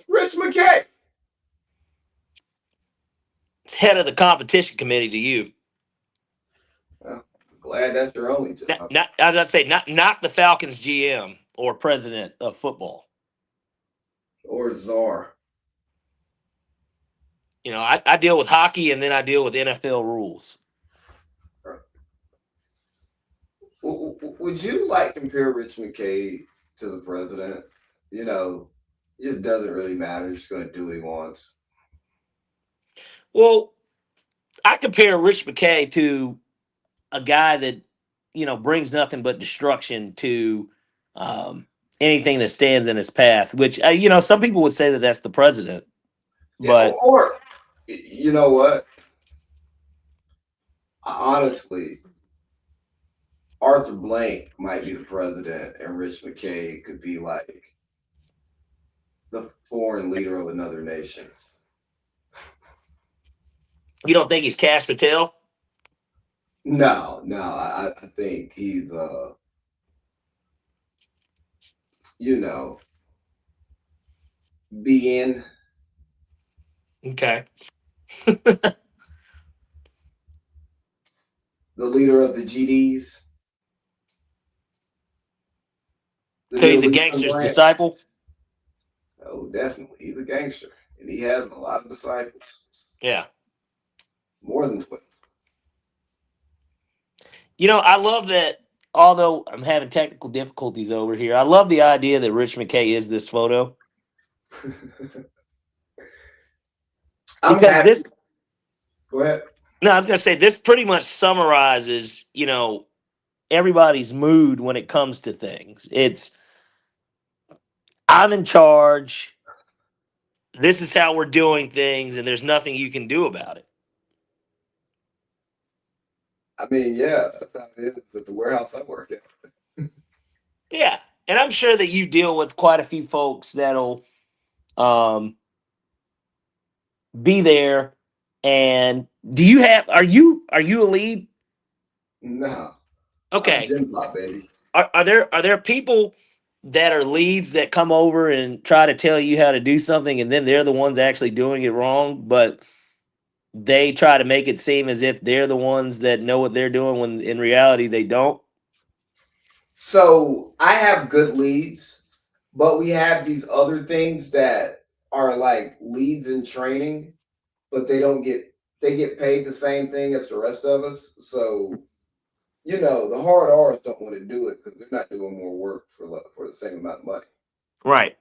Rich McKay. It's head of the competition committee to you. Well, I'm glad that's their only job. Not as I say, not the Falcons GM or president of football. Or czar. I deal with hockey and then I deal with NFL rules. Would you like compare Rich McKay to the president? It just doesn't really matter. He's just going to do what he wants. Well, I compare Rich McKay to a guy that brings nothing but destruction to anything that stands in his path. Which some people would say that that's the president, Yeah, but or you know what? Honestly, Arthur Blank might be the president, and Rich McKay could be like the foreign leader of another nation. you don't think he's Cash Patel? No, I think he's you know, being Okay. the leader of the GDs, the So he's new a Eastern gangster's branch. disciple? Oh, definitely, he's a gangster, and he has a lot of disciples, Yeah. more than 12. I love that, although I'm having technical difficulties over here, I love the idea that Rich McKay is this photo. I'm Because happy. this, Go ahead. no, I was going to say, this pretty much summarizes, everybody's mood when it comes to things. It's, I'm in charge. This is how we're doing things, and there's nothing you can do about it. I mean, yeah, that's how it is at the warehouse I work at. Yeah. And I'm sure that you deal with quite a few folks that'll um, be there. And are you a lead? No, I'm Okay. Jim Pop, baby. Are there people that are leads that come over and try to tell you how to do something, and then they're the ones actually doing it wrong, but they try to make it seem as if they're the ones that know what they're doing when in reality they don't? So I have good leads, but we have these other things that are like leads in training, but they get paid the same thing as the rest of us. So the hard R's don't want to do it because they're not doing more work for the same amount of money. Right.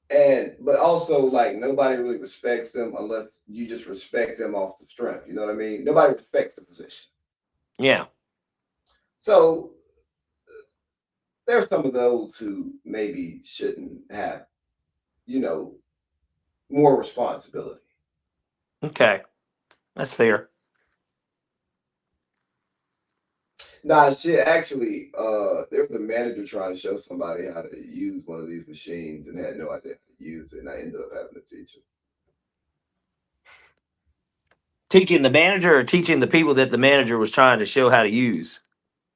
But also like nobody really respects them unless you just respect them off the strength. You know what I mean? Nobody respects the position. Yeah. So there's some of those who maybe shouldn't have, you know, more responsibility. Okay. That's fair. Nah, shit. Actually, there was a manager trying to show somebody how to use one of these machines and had no idea how to use it, and I ended up having to teach him. Teaching the manager or teaching the people that the manager was trying to show how to use?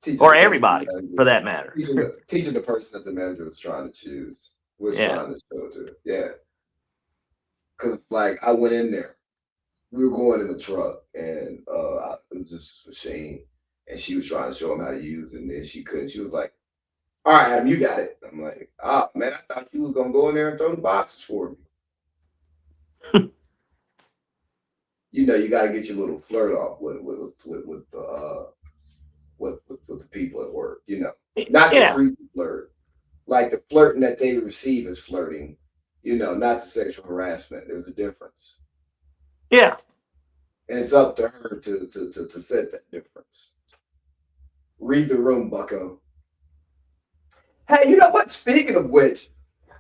Teaching Or the person the everybody, for manager, that matter. teaching the person that the manager was trying to choose, was Yeah. trying to show it to. Yeah, because like I went in there, we were going in the truck, and it was just a machine, and she was trying to show him how to use it, and then she couldn't. She was like, "All right, Adam, you got it." I'm like, "Ah, man, I thought you was gonna go in there and throw the boxes for me." You got to get your little flirt off with the with the people at work. Not the Yeah. creepy flirt, like the flirting that they receive as flirting. Not the sexual harassment. There's a difference, Yeah. and it's up to her to set that difference. Read the room, Bucko. Hey, you know what? Speaking of which,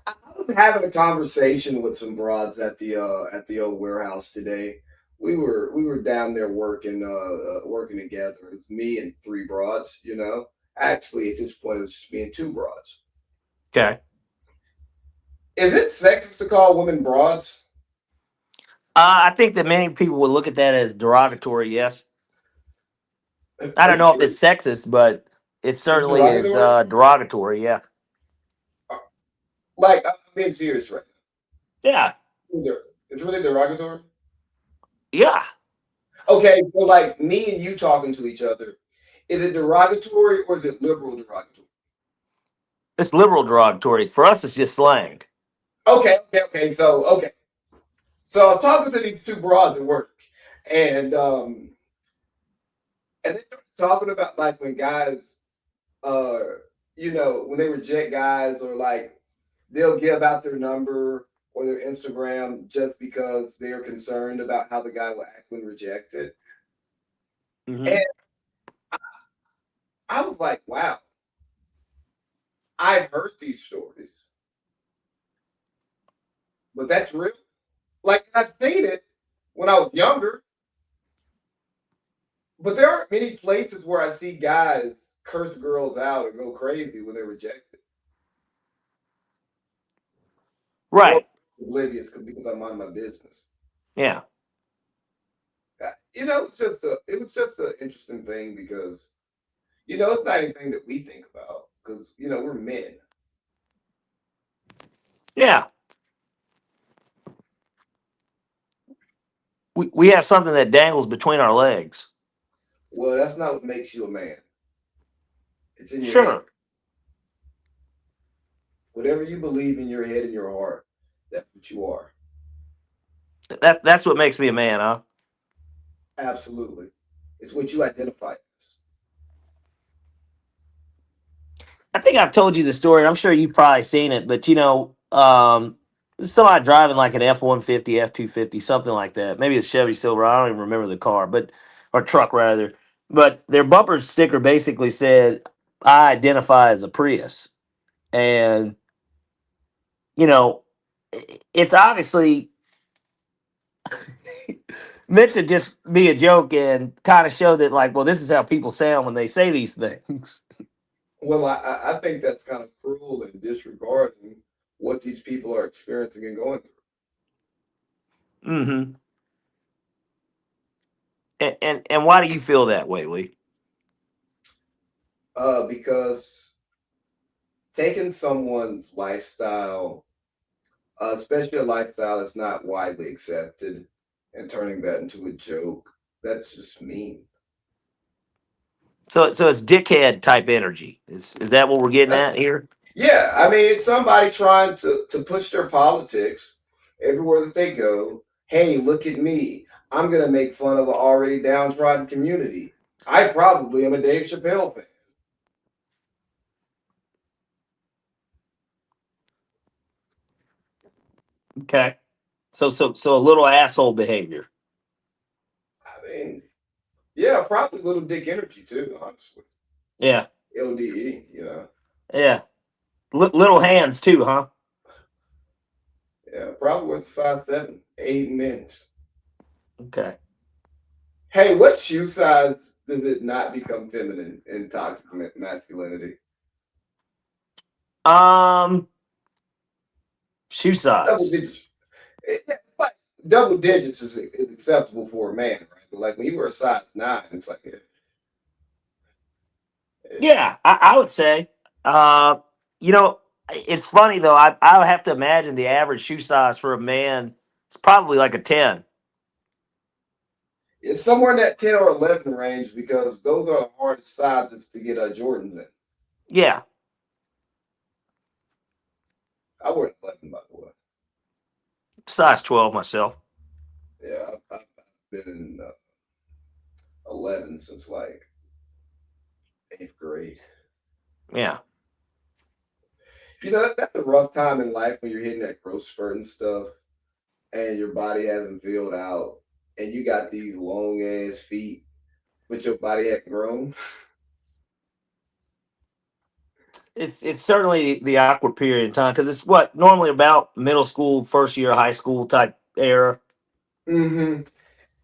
I was having a conversation with some broads at the old warehouse today. We were down there working together. It was me and three broads. Actually, at this point, it was just me and two broads. Okay. Is it sexist to call women broads? I think that many people would look at that as derogatory, yes. I Are don't you know if sure it's sexist, but it it's certainly is derogatory? derogatory, yeah. Like, I being serious right Yeah, now. It's really derogatory. yeah. Okay, so like me and you talking to each other, is it derogatory or is it liberal derogatory? It's liberal derogatory. For us, it's just slang. Okay. So I was talking to these two broads at work, and they started talking about like when guys, uh, when they reject guys or like they'll give out their number or their Instagram just because they're concerned about how the guy will act when rejected. And Hmm. I was like, wow, I've heard these stories, but that's real. Like I've seen it when I was younger, but there aren't many places where I see guys curse girls out or go crazy when they're rejected or Right. oblivious because I'm on my business. Yeah. It was just an interesting thing because it's not anything that we think about because we're men. Yeah. We have something that dangles between our legs. Well, that's not what makes you a man. It's in your head. Sure. Whatever you believe in your head and your heart, that's what you are. That's what makes me a man, huh? Absolutely, it's what you identify as. I think I've told you the story. I'm sure you've probably seen it, but somebody driving like an F-150, F-250, something like that. Maybe a Chevy Silver. I don't even remember the car, but or truck rather. But their bumper sticker basically said, "I identify as a Prius," and you know, it's obviously meant to just be a joke and kind of show that, like, well, this is how people sound when they say these things. Well, I think that's kind of cruel and disregarding what these people are experiencing and going through. Hmm. And why do you feel that way, Lee? Because taking someone's lifestyle, especially a lifestyle that's not widely accepted, and turning that into a joke, that's just mean. So it's dickhead type energy. Is that what we're getting That's at here? Yeah. I mean, it's somebody trying to push their politics everywhere that they go. Hey, look at me. I'm gonna make fun of an already downtrodden community. I probably am a Dave Chappelle fan. Okay. So a little asshole behavior. I mean, yeah, probably little dick energy too, honestly. Yeah. LDE. Yeah. Little hands too, huh? Yeah, probably with size 7, 8 minutes. Okay. Hey, what shoe size does it not become feminine in toxic masculinity? Um, shoe Double size. digits. Like double digits is acceptable for a man, right? But like when you wear a size 9, it's like, yeah. Yeah, I would say. Uh, you know, it's funny though. I would have to imagine the average shoe size for a man is probably like a 10. It's somewhere in that 10 or 11 range because those are the hardest sizes to get Jordans in. Yeah, I wear 11, by the way. size 12 myself. Yeah, I've been in 11 since like 8th grade. Yeah. That's a rough time in life when you're hitting that growth spurt and stuff, and your body hasn't filled out, and you got these long ass feet, but your body hadn't grown. It's certainly the awkward period in time because it's what normally about middle school, first year of high school type era. Mm-hmm.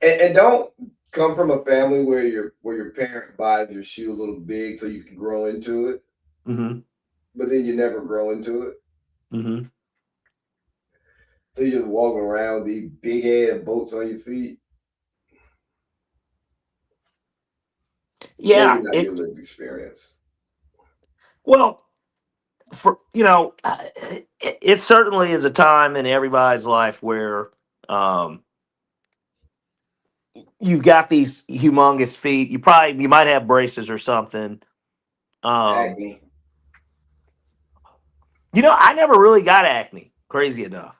And don't come from a family where your parent buys your shoe a little big so you can grow into it, Mm-hmm. but then you never grow into it. Mm-hmm. So you're just walking around with these big ass bolts on your feet. Maybe Yeah. not your It lived experience. well, for it certainly is a time in everybody's life where um, you've got these humongous feet. You might have braces or something. Um, Acne. I never really got acne. Crazy enough.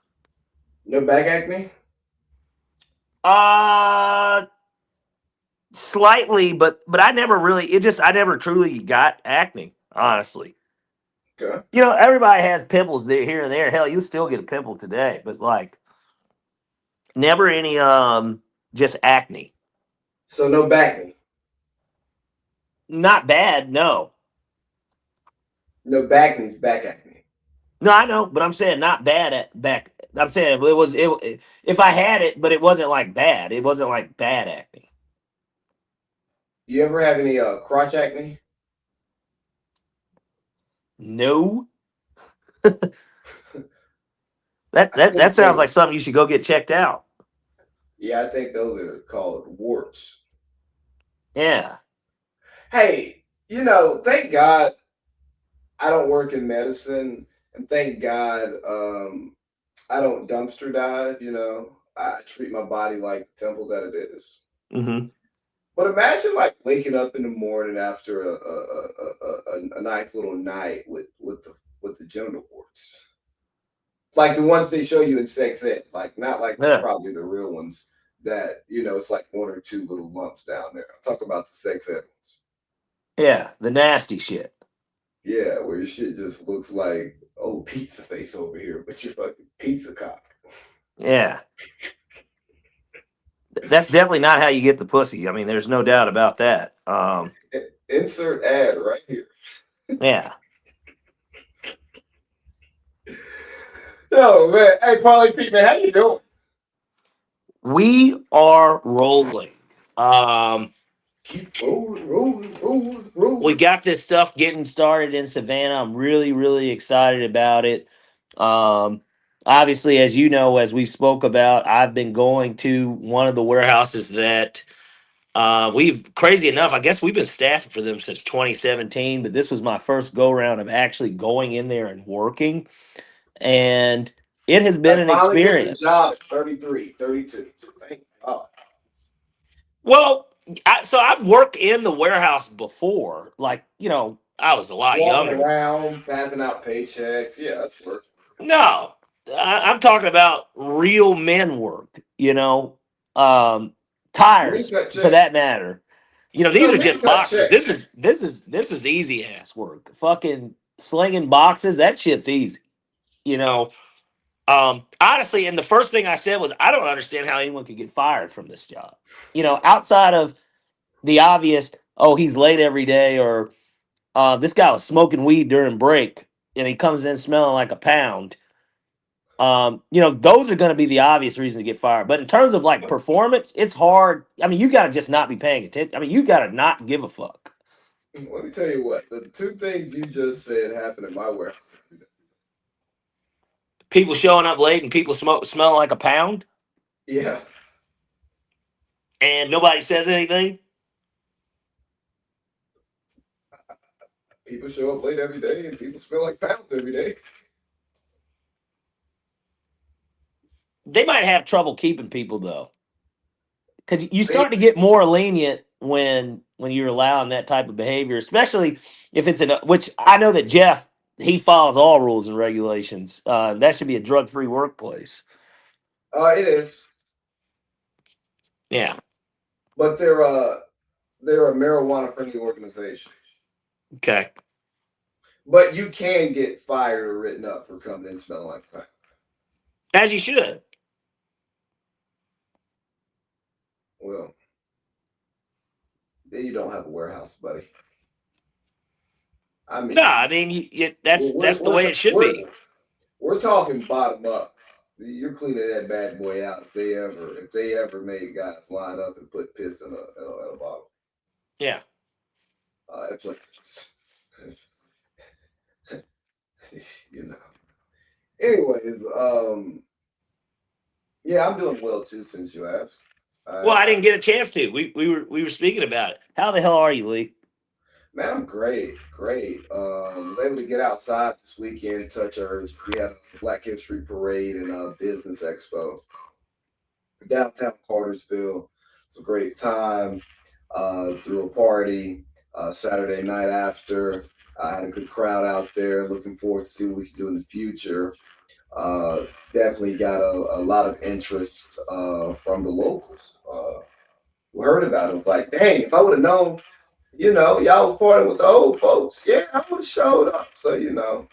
No back acne? Uh Slightly, but I never really. I never truly got acne. Honestly, Okay. everybody has pimples there, here and there. Hell, you still get a pimple today, but like never any just acne. So no back acne. Not bad, no. No back acne's back acne. No, I know, but I'm saying not bad at back. I'm saying it was if I had it, but it wasn't like bad. It wasn't like bad acne. You ever have any crotch acne? No, that I that think that sounds like those. something you should go get checked out. Yeah, I think those are called warts. Yeah. Hey, thank God I don't work in medicine, and thank God I don't dumpster dive. I treat my body like the temple that it is. Hmm. But imagine like waking up in the morning after a nice little night with the genital warts, like the ones they show you in sex ed, like not like Yeah. probably the real ones that it's like one or two little lumps down there. I'm talking about the sex ed ones. Yeah. The nasty shit. Yeah, where your shit just looks like pizza face over here, but you're fucking pizza cock. Yeah. That's definitely not how you get the pussy. I mean, there's no doubt about that. Insert ad right here. Yeah. Yo, man. Hey, Polly Pete, man, how you doing? We are rolling. Um, Keep rolling, rolling, rolling, we rolling. got this stuff getting started in Savannah. I'm really, really excited about it. Um, Obviously, as you know, as we spoke about, I've been going to one of the warehouses that we've, crazy enough, I guess we've been staffing for them since 2017, but this was my first go round of actually going in there and working. And it has been I an finally get the experience. job at 33, 32. Thank God. Well, so I've worked in the warehouse before. Like, I was a lot Walking younger. around, passing out paychecks. Yeah, that's work. No, I'm talking about real men work, um, Men tires cut for that checks. matter. These are Men just cut boxes. This checks. is this is this is easy ass work. Fucking slinging boxes, that shit's easy. You know, Honestly, and the first thing I said was, I don't understand how anyone could get fired from this job. Outside of the obvious, oh, he's late every day, or this guy was smoking weed during break and he comes in smelling like a pound. Those are going to be the obvious reason to get fired. But in terms of like performance, it's hard. I mean, you got to just not be paying attention. I mean, you got to not give a fuck. Let me tell you what. The two things you just said happened in my warehouse. People showing up late and people smelling like a pound, Yeah. and nobody says anything. People show up late every day and people smell like pounds every day. They might have trouble keeping people though, because you They, start to get more lenient when you're allowing that type of behavior, especially if it's which I know that Jeff, he follows all rules and regulations. That should be a drug free workplace. it is. Yeah. But they're a marijuana friendly organization. Okay. But you can get fired or written up for coming in smelling like a pound. As you should. Well, then you don't have a warehouse, buddy. I No, mean, I mean that's we're that's the we're way it should we're, be. we're talking bottom up. You're cleaning that bad boy out if they ever made guys line up and put piss in a bottle. Yeah. That place, you know. Anyways, yeah, I'm doing well too. Since you asked, Well, I I didn't get a chance to. We were speaking about it. How the hell are you, Lee? Man, I'm great, great. Was able to get outside this weekend, touch Earth. We had a Black History Parade and a Business Expo downtown Cartersville. It's a great time. Threw a party Saturday night after. I had a good crowd out there. Looking forward to see what we can do in the future. Uh, Definitely got a lot of interest from the locals. We heard about it. It was like, dang, if I would have known, y'all was partying with the old folks. Yeah, I would have showed up. So you know,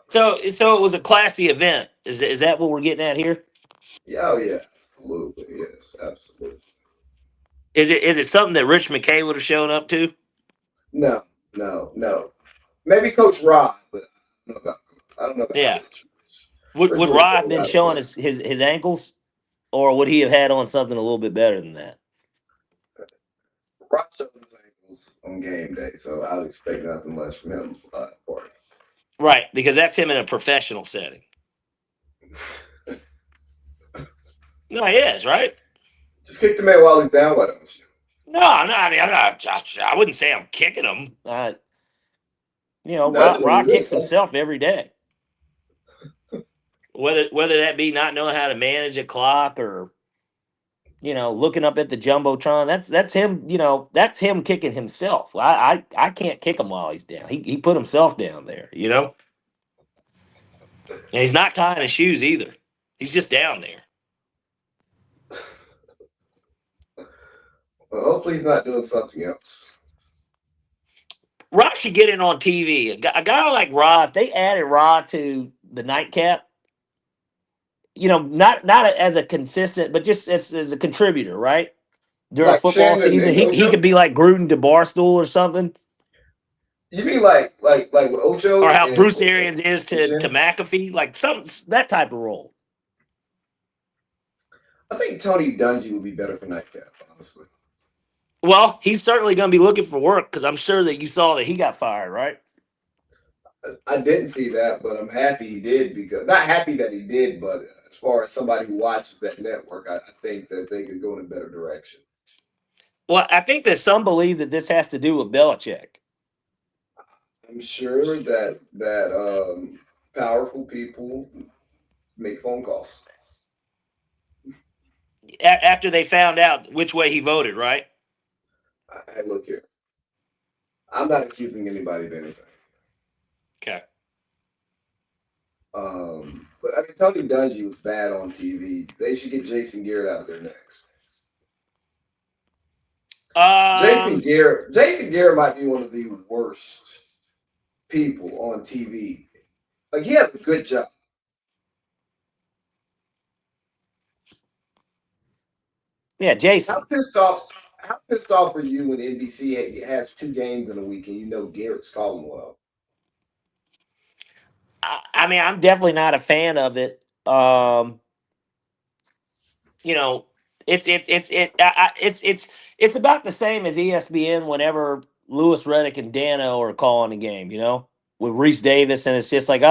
So it was a classy event. Is that what we're getting at here? yeah, oh yeah, absolutely, yes, absolutely. Is it something that Rich McKay would have shown up to? No, no, no. Maybe Coach Rod, but I don't know about Yeah. Rich. Would Rich would have Rod showed been out of showing place. his ankles, or would he have had on something a little bit better than that? Rod showed his ankles on game day, so I would expect nothing less from him party. Right, because that's him in a professional setting. No, he is right. Just kick the man while he's down. Why don't you? No, no. I mean, I'm not. I wouldn't say I'm kicking him. Nudging him Rod is kicks something. himself every day. Whether that be not knowing how to manage a clock or looking up at the jumbotron. That's him. That's him kicking himself. I can't kick him while he's down. He put himself down there. And he's not tying his shoes either. He's just down there. Well, hopefully he's not doing something else. Rod should get in on TV. A guy like Rod, if they added Rod to the nightcap, not as a consistent, but just as a contributor, right? During Like football Shannon season, and he could Ocho. be like Gruden to Barstool or something, You mean like with or Ocho how and, Bruce Arians is and to Shannon? McAfee, like some that type of role. I think Tony Dungy would be better for nightcap, honestly. Well, he's certainly going to be looking for work because I'm sure that you saw that he got fired, right? I didn't see that, but I'm happy he did because not happy that he did, but as far as somebody who watches that network, I think that they could go in a better direction. Well, I think that some believe that this has to do with Belichick. I'm sure that powerful people make phone calls. After they found out which way he voted, right? I look here. I'm not accusing anybody of anything. Okay. But I mean, Tony Dungy was bad on TV. They should get Jason Garrett out of there next. Um. Jason Garrett might be one of the worst people on TV. Like he has a good job. Yeah, How Jason. pissed off? How pissed off are you when NBC has two games in a week and you know Garrett's calling one? I mean, I'm definitely not a fan of it. You know, it's about the same as ESPN whenever Lewis Reddick and Dano are calling a game. With Reese Davis, and it's just like,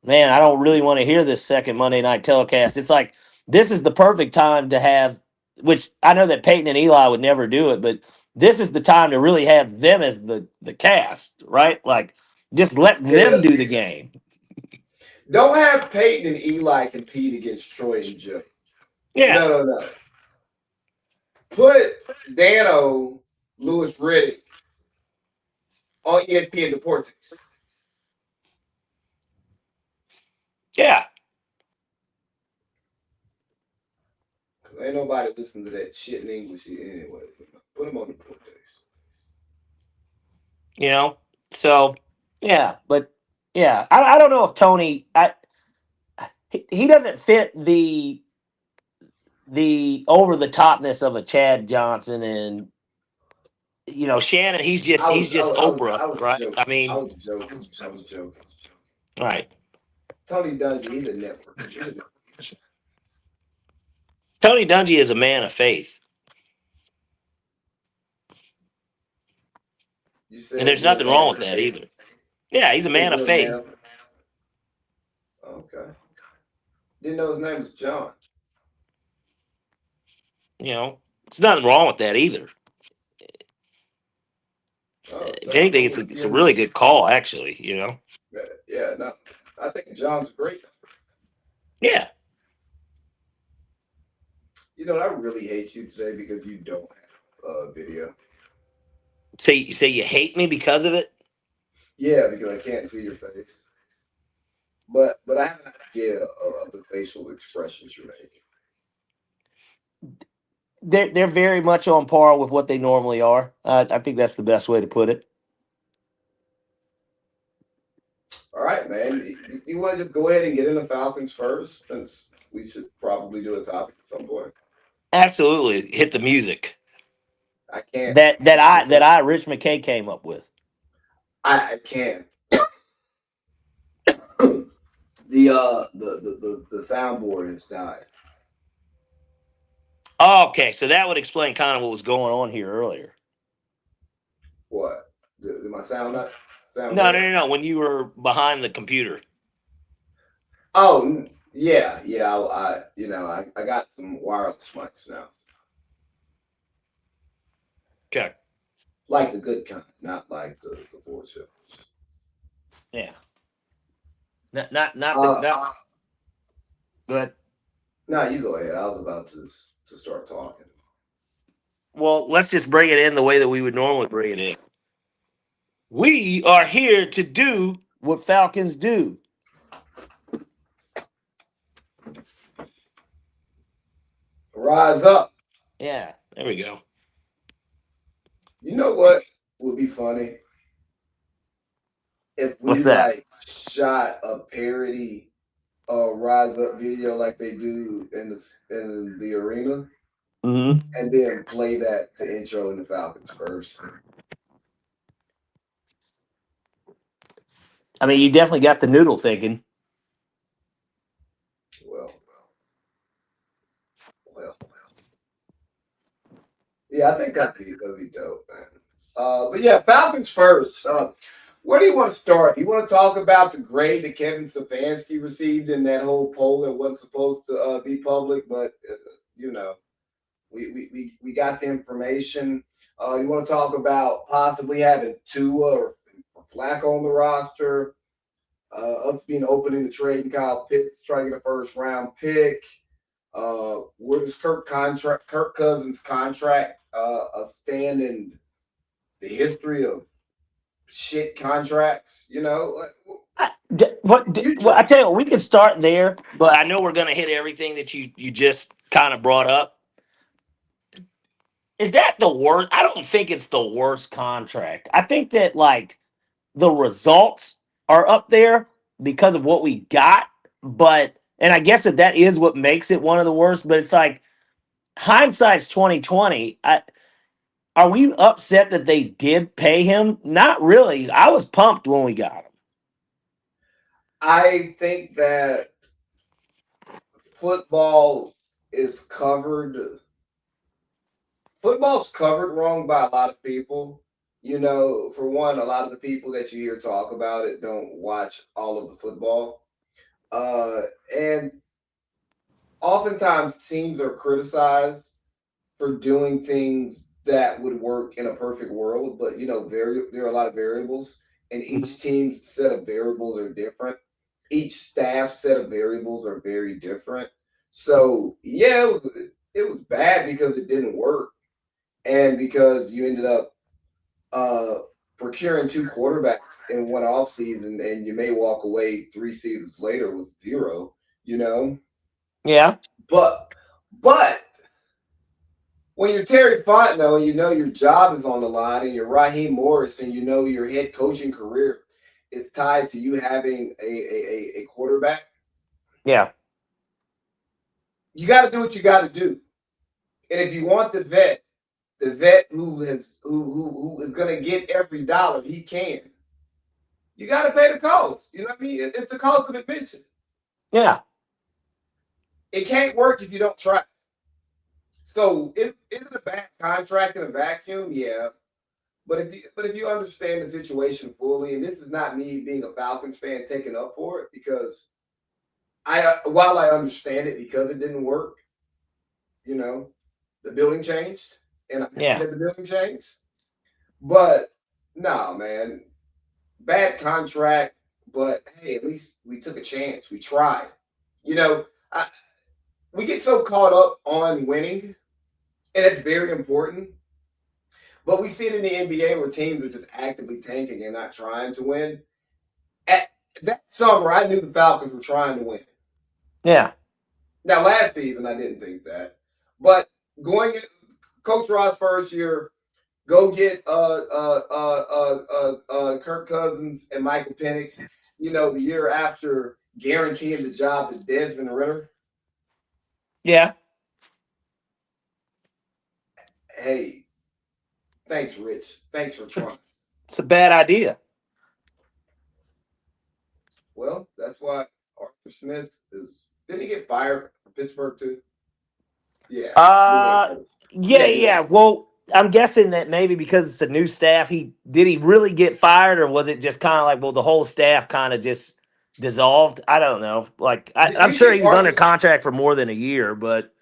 man, I don't really want to hear this second Monday night telecast. It's like this is the perfect time to have, which I know that Peyton and Eli would never do it, but this is the time to really have them as the cast, right? Like, just let Yeah. them do the game. Don't have Peyton and Eli compete against Troy and Joe. Yeah, No, no, no. Put Dano, Lewis Riddick on ESPN Deportes. yeah. Cause ain't nobody listening to that shit in English anyway. Put them on Deportes. You know, so yeah, but yeah, I don't know if Tony, he doesn't fit the over the topness of a Chad Johnson, and Shannon. He's just Oprah, I was right? I joking. I mean, was joking. I was joking. right. Tony Dungy, he's a network. He's a network. Tony Dungy is a man of faith, You and said there's you're a nothing man wrong of with that faith. either. Yeah, he's You a said man of you're a man faith. of. Okay. Didn't know his name was John. There's nothing wrong with that either. Oh, If thanks anything, for it's a being. really good call, actually. Yeah, no, I think John's great. Yeah. You know, I really hate you today because you don't have video. Say you hate me because of it. Yeah, because I can't see your face. But I have an idea of the facial expressions you're making. They're very much on par with what they normally are. I think that's the best way to put it. All right, man. You want to just go ahead and get in the Falcons first, since we should probably do a topic at some point. Absolutely, hit the music I can't. that I Rich McKay came up with. I can't. The soundboard has died. Okay, so that would explain kind of what was going on here earlier. What? Did my sound not sound No, no, great? no, no. When you were behind the computer. Oh, yeah. I got some wireless mics now, Okay. like the good kind, not like the bullshit. Yeah. Not the Uh, not. Go ahead. no, you go ahead. I was about to start talking. Well, let's just bring it in the way that we would normally bring it in. We are here to do what Falcons do. Rise up. Yeah, there we go. You know what would be funny if we What's that? like shot a parody rise up video like they do in the arena, Hmm. and then play that to intro in the Falcons first. I mean, you definitely got the noodle thinking. Well, well, yeah, I think that'd be dope, man. But yeah, Falcons first. Where do you want to start? You want to talk about the grade that Kevin Stefanski received in that whole poll that wasn't supposed to be public, but you know, we got the information. You want to talk about possibly having Tua or Flacco on the roster? Us being opening the trade and Kyle Pitts trying to get a first round pick. Where does Kirk Cousins contract stand in the history of shit contracts? Well, I tell you what, we could start there, but I know we're going to hit everything that you just kind of brought up. Is that the worst? I don't think it's the worst contract. I think that like the results are up there because of what we got, but and I guess that is what makes it one of the worst. But it's like hindsight's 2020. Are we upset that they did pay him? Not really. I was pumped when we got him. I think that football is covered. Football's covered wrong by a lot of people. For one, a lot of the people that you hear talk about it don't watch all of the football. And oftentimes teams are criticized for doing things that would work in a perfect world, but there are a lot of variables, and Mhm. each team's set of variables are different. Each staff set of variables are very different. So yeah, it was bad because it didn't work, and because you ended up uh, procuring two quarterbacks in one offseason, and you may walk away 3 seasons later with zero. You know, Yeah. but but when you're Terry Fontenot and you know your job is on the line, and you're Raheem Morris and you know your head coaching career is tied to you having a quarterback, Yeah. you got to do what you got to do. And if you want the vet who is going to get every dollar he can, you got to pay the cost. You know what I mean? It's the cost of admission. Yeah. It can't work if you don't try. So is it a bad contract in a vacuum? Yeah. But if you understand the situation fully, and this is not me being a Falcons fan taking up for it, because while I understand it because it didn't work, you know, the building changed, and I'm happy Yeah. that the building changed. But No, man. Bad contract, but hey, at least we took a chance. We tried. You know, I, we get so caught up on winning, and it's very important. But we see it in the NBA where teams are just actively tanking and not trying to win. At that summer, I knew the Falcons were trying to win. Yeah. Now, last season, I didn't think that. But going in, Coach Ross' first year, go get Kirk Cousins and Michael Penix. You know, the year after guaranteeing the job to Desmond Ritter. Yeah. Hey, thanks, Rich. Thanks for trying. It's a bad idea. Well, that's why Arthur Smith is. Didn't he get fired from Pittsburgh too? Yeah, you're right. Uh, yeah, Yeah, you're yeah. right. Well, I'm guessing that maybe because it's a new staff, he really get fired, or was it just kind of like, well, the whole staff kind of just dissolved? I don't know. Like, Do I'm you sure think he was under Arthur? contract for more than a year, but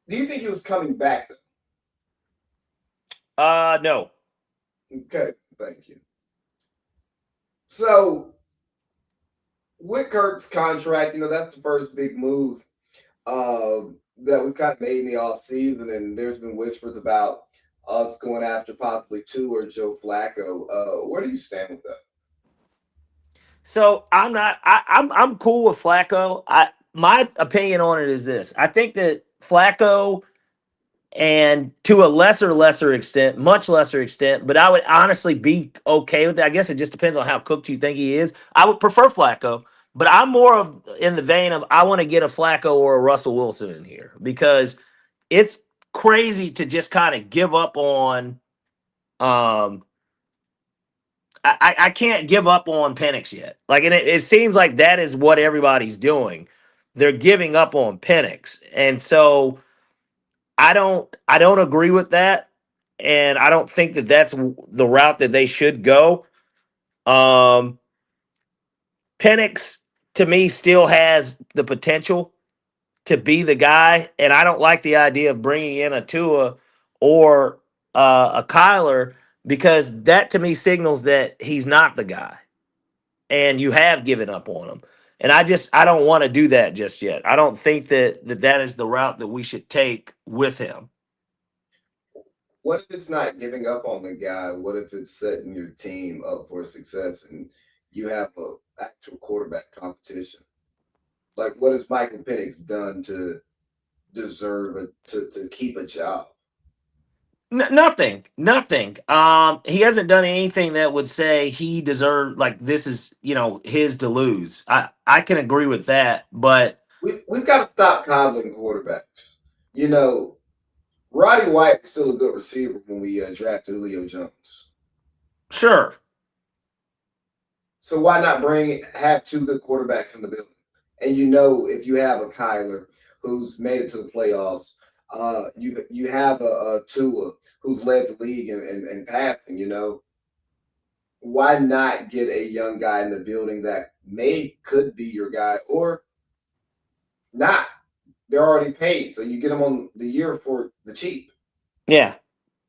Do you think he was coming back? no. Okay, thank you. So with Kirk's contract, that's the first big move that we kind of made in the offseason, and there's been whispers about us going after possibly two or Joe Flacco. Where do you stand with that? So I'm not. I'm cool with Flacco. My opinion on it is this: I think that Flacco, and to a lesser extent, much lesser extent, but I would honestly be okay with that. I guess it just depends on how cooked you think he is. I would prefer Flacco, but I'm more of in the vein of I want to get a Flacco or a Russell Wilson in here because it's crazy to just kind of give up on. Um, I can't give up on Penix yet. Like, and it seems like that is what everybody's doing. They're giving up on Penix, and so I don't agree with that, and I don't think that that's the route that they should go. Um, Penix to me still has the potential to be the guy, and I don't like the idea of bringing in a Tua or a Kyler because that to me signals that he's not the guy, and you have given up on him. And I don't want to do that just yet. I don't think that is the route that we should take with him. What if it's not giving up on the guy? What if it's setting your team up for success and you have a actual quarterback competition? Like, what has Michael Penix done to deserve to keep a job? Nothing, nothing. He hasn't done anything that would say he deserved like this is his to lose. I can agree with that, but We've got to stop coddling quarterbacks. You know, Roddy White is still a good receiver when we drafted Julio Jones. sure, So why not have two good quarterbacks in the building? And if you have a Kyler who's made it to the playoffs, you have a Tua who's led the league in passing. Why not get a young guy in the building that could be your guy or not? They're already paid, so you get them on the year for the cheap, yeah,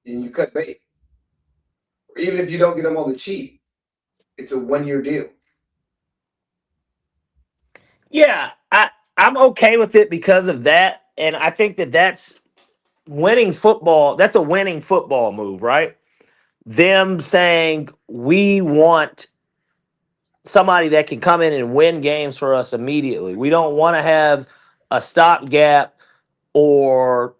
and you cut bait. Or even if you don't get them on the cheap, it's a 1 year deal. yeah. I'm okay with it because of that, and I think that that's winning football. That's a winning football move, right? Them saying we want somebody that can come in and win games for us immediately. We don't want to have a stopgap or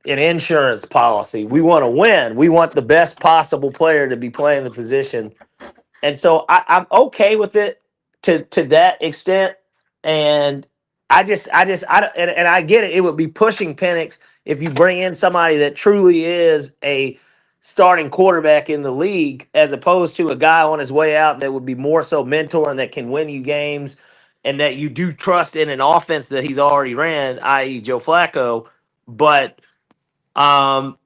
an insurance policy. We want to win. We want the best possible player to be playing the position, and so I'm okay with it to that extent. And I don't, and I get it. It would be pushing Penix if you bring in somebody that truly is a starting quarterback in the league, as opposed to a guy on his way out that would be more so mentoring that can win you games, and that you do trust in an offense that he's already ran, i.e., Joe Flacco. But um,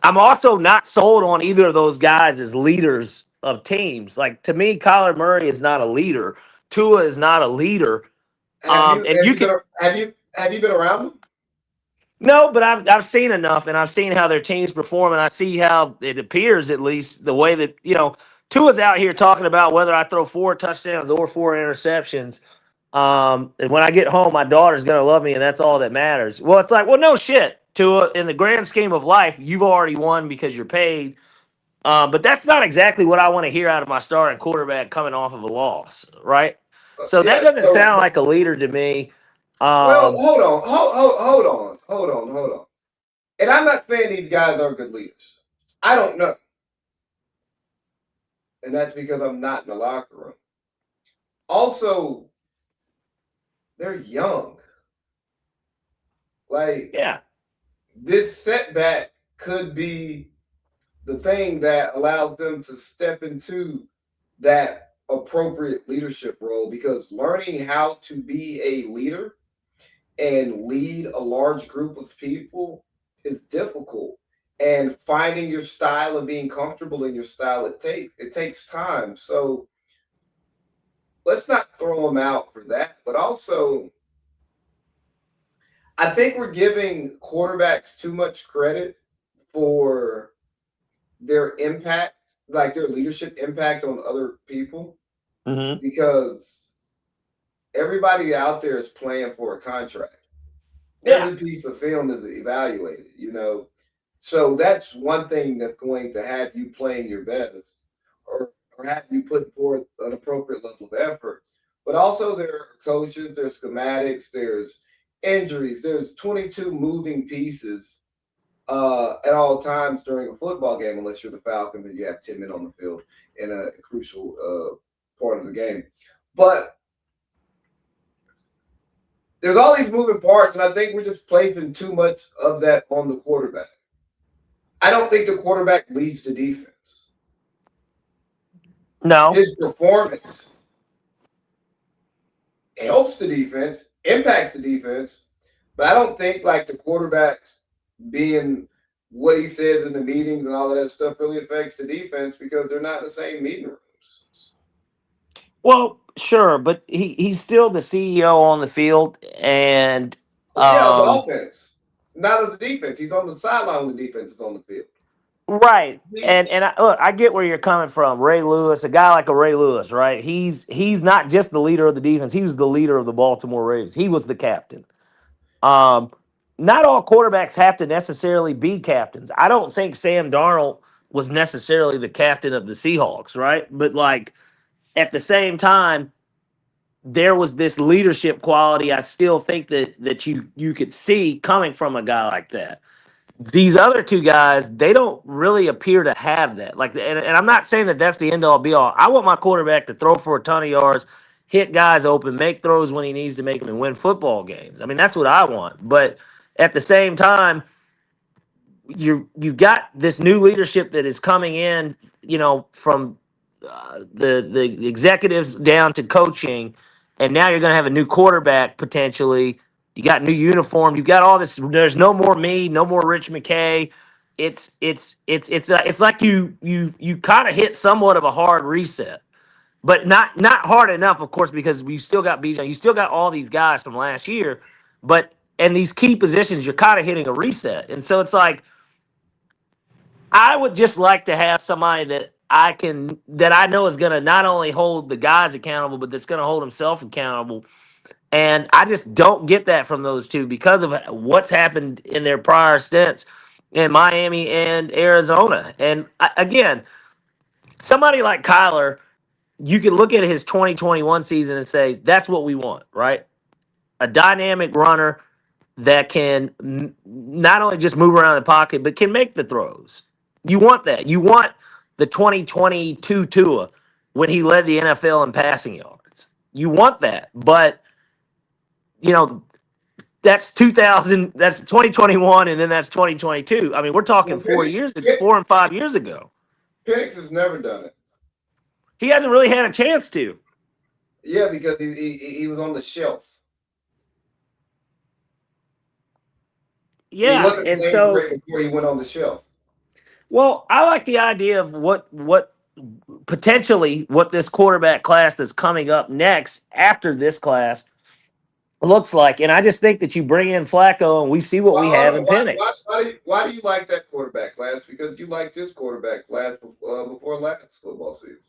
I'm also not sold on either of those guys as leaders of teams. Like to me, Kyler Murray is not a leader. Tua is not a leader. Have you And have you you can been have you been around them? no, but I've seen enough, and I've seen how their teams perform, and I see how it appears, at least the way that Tua's out here talking about whether I throw 4 touchdowns or 4 interceptions. And when I get home, my daughter's gonna love me, and that's all that matters. Well, it's like, well, no shit, Tua. In the grand scheme of life, you've already won because you're paid. But that's not exactly what I want to hear out of my starting quarterback coming off of a loss, right? So that Yeah. doesn't So, sound like a leader to me. well, Um, hold on. And I'm not saying these guys are good leaders. I don't know, and that's because I'm not in the locker room. Also, they're young. Like yeah, this setback could be the thing that allows them to step into that appropriate leadership role because learning how to be a leader and lead a large group of people is difficult. And finding your style and being comfortable in your style, it takes time. So let's not throw them out for that. But also, I think we're giving quarterbacks too much credit for their impact, like their leadership impact on other people, hmm because everybody out there is playing for a contract. yeah. Every piece of film is evaluated. So that's one thing that's going to have you playing your best or have you put forth an appropriate level of effort. But also there are coaches, there's schematics, there's injuries, there's 22 moving pieces at all times during a football game, unless you're the Falcons and you have 10 men on the field in a crucial part of the game. But there's all these moving parts, and I think we're just placing too much of that on the quarterback. I don't think the quarterback leads the defense. No. His performance helps the defense, impacts the defense, but I don't think like the quarterback's being what he says in the meetings and all of that stuff really affects the defense because they're not in the same meeting rooms. Well, sure, but he's still the CEO on the field, and Oh, yeah, the um, offense, not of the defense. He's on the sideline when the defense is on the field. right. He, And look, I get where you're coming from. Ray Lewis, a guy like a Ray Lewis, right? He's not just the leader of the defense. He was the leader of the Baltimore Ravens. He was the captain. Um, Not all quarterbacks have to necessarily be captains. I don't think Sam Darnold was necessarily the captain of the Seahawks, right? But like at the same time, there was this leadership quality. I still think that you could see coming from a guy like that. These other two guys, they don't really appear to have that. Like, and I'm not saying that that's the end all be all. I want my quarterback to throw for a ton of yards, hit guys open, make throws when he needs to make them, and win football games. I mean, that's what I want. But at the same time, you've got this new leadership that is coming in, from the executives down to coaching, and now you're going to have a new quarterback potentially. You got new uniform. You got all this. There's no more me, no more Rich McKay. It's like you kind of hit somewhat of a hard reset, but not hard enough, of course, because we still got Bijan. You still got all these guys from last year, but and these key positions, you're kind of hitting a reset, and so it's like I would just like to have somebody that I know is going to not only hold the guys accountable, but that's going to hold himself accountable. And I just don't get that from those two because of what's happened in their prior stints in Miami and Arizona. And again, somebody like Kyler, you can look at his 2021 season and say that's what we want, right? A dynamic runner that can not only just move around the pocket, but can make the throws. You want that. You want the 2022 Tua when he led the NFL in passing yards. You want that. But, you know, that's 2000, that's 2021, and then that's 2022. I mean, we're talking well, 4 years, 4 and 5 years ago. Penix has never done it. He hasn't really had a chance to. Yeah, because he was on the shelf. He Yeah. wasn't And playing so, great before he went on the shelf. well, I like the idea of what potentially what this quarterback class that's coming up next after this class looks like. And I just think that you bring in Flacco and we see what Well, we hold have on. in Penix. Why do you like that quarterback class? Because you liked this quarterback class before last football season.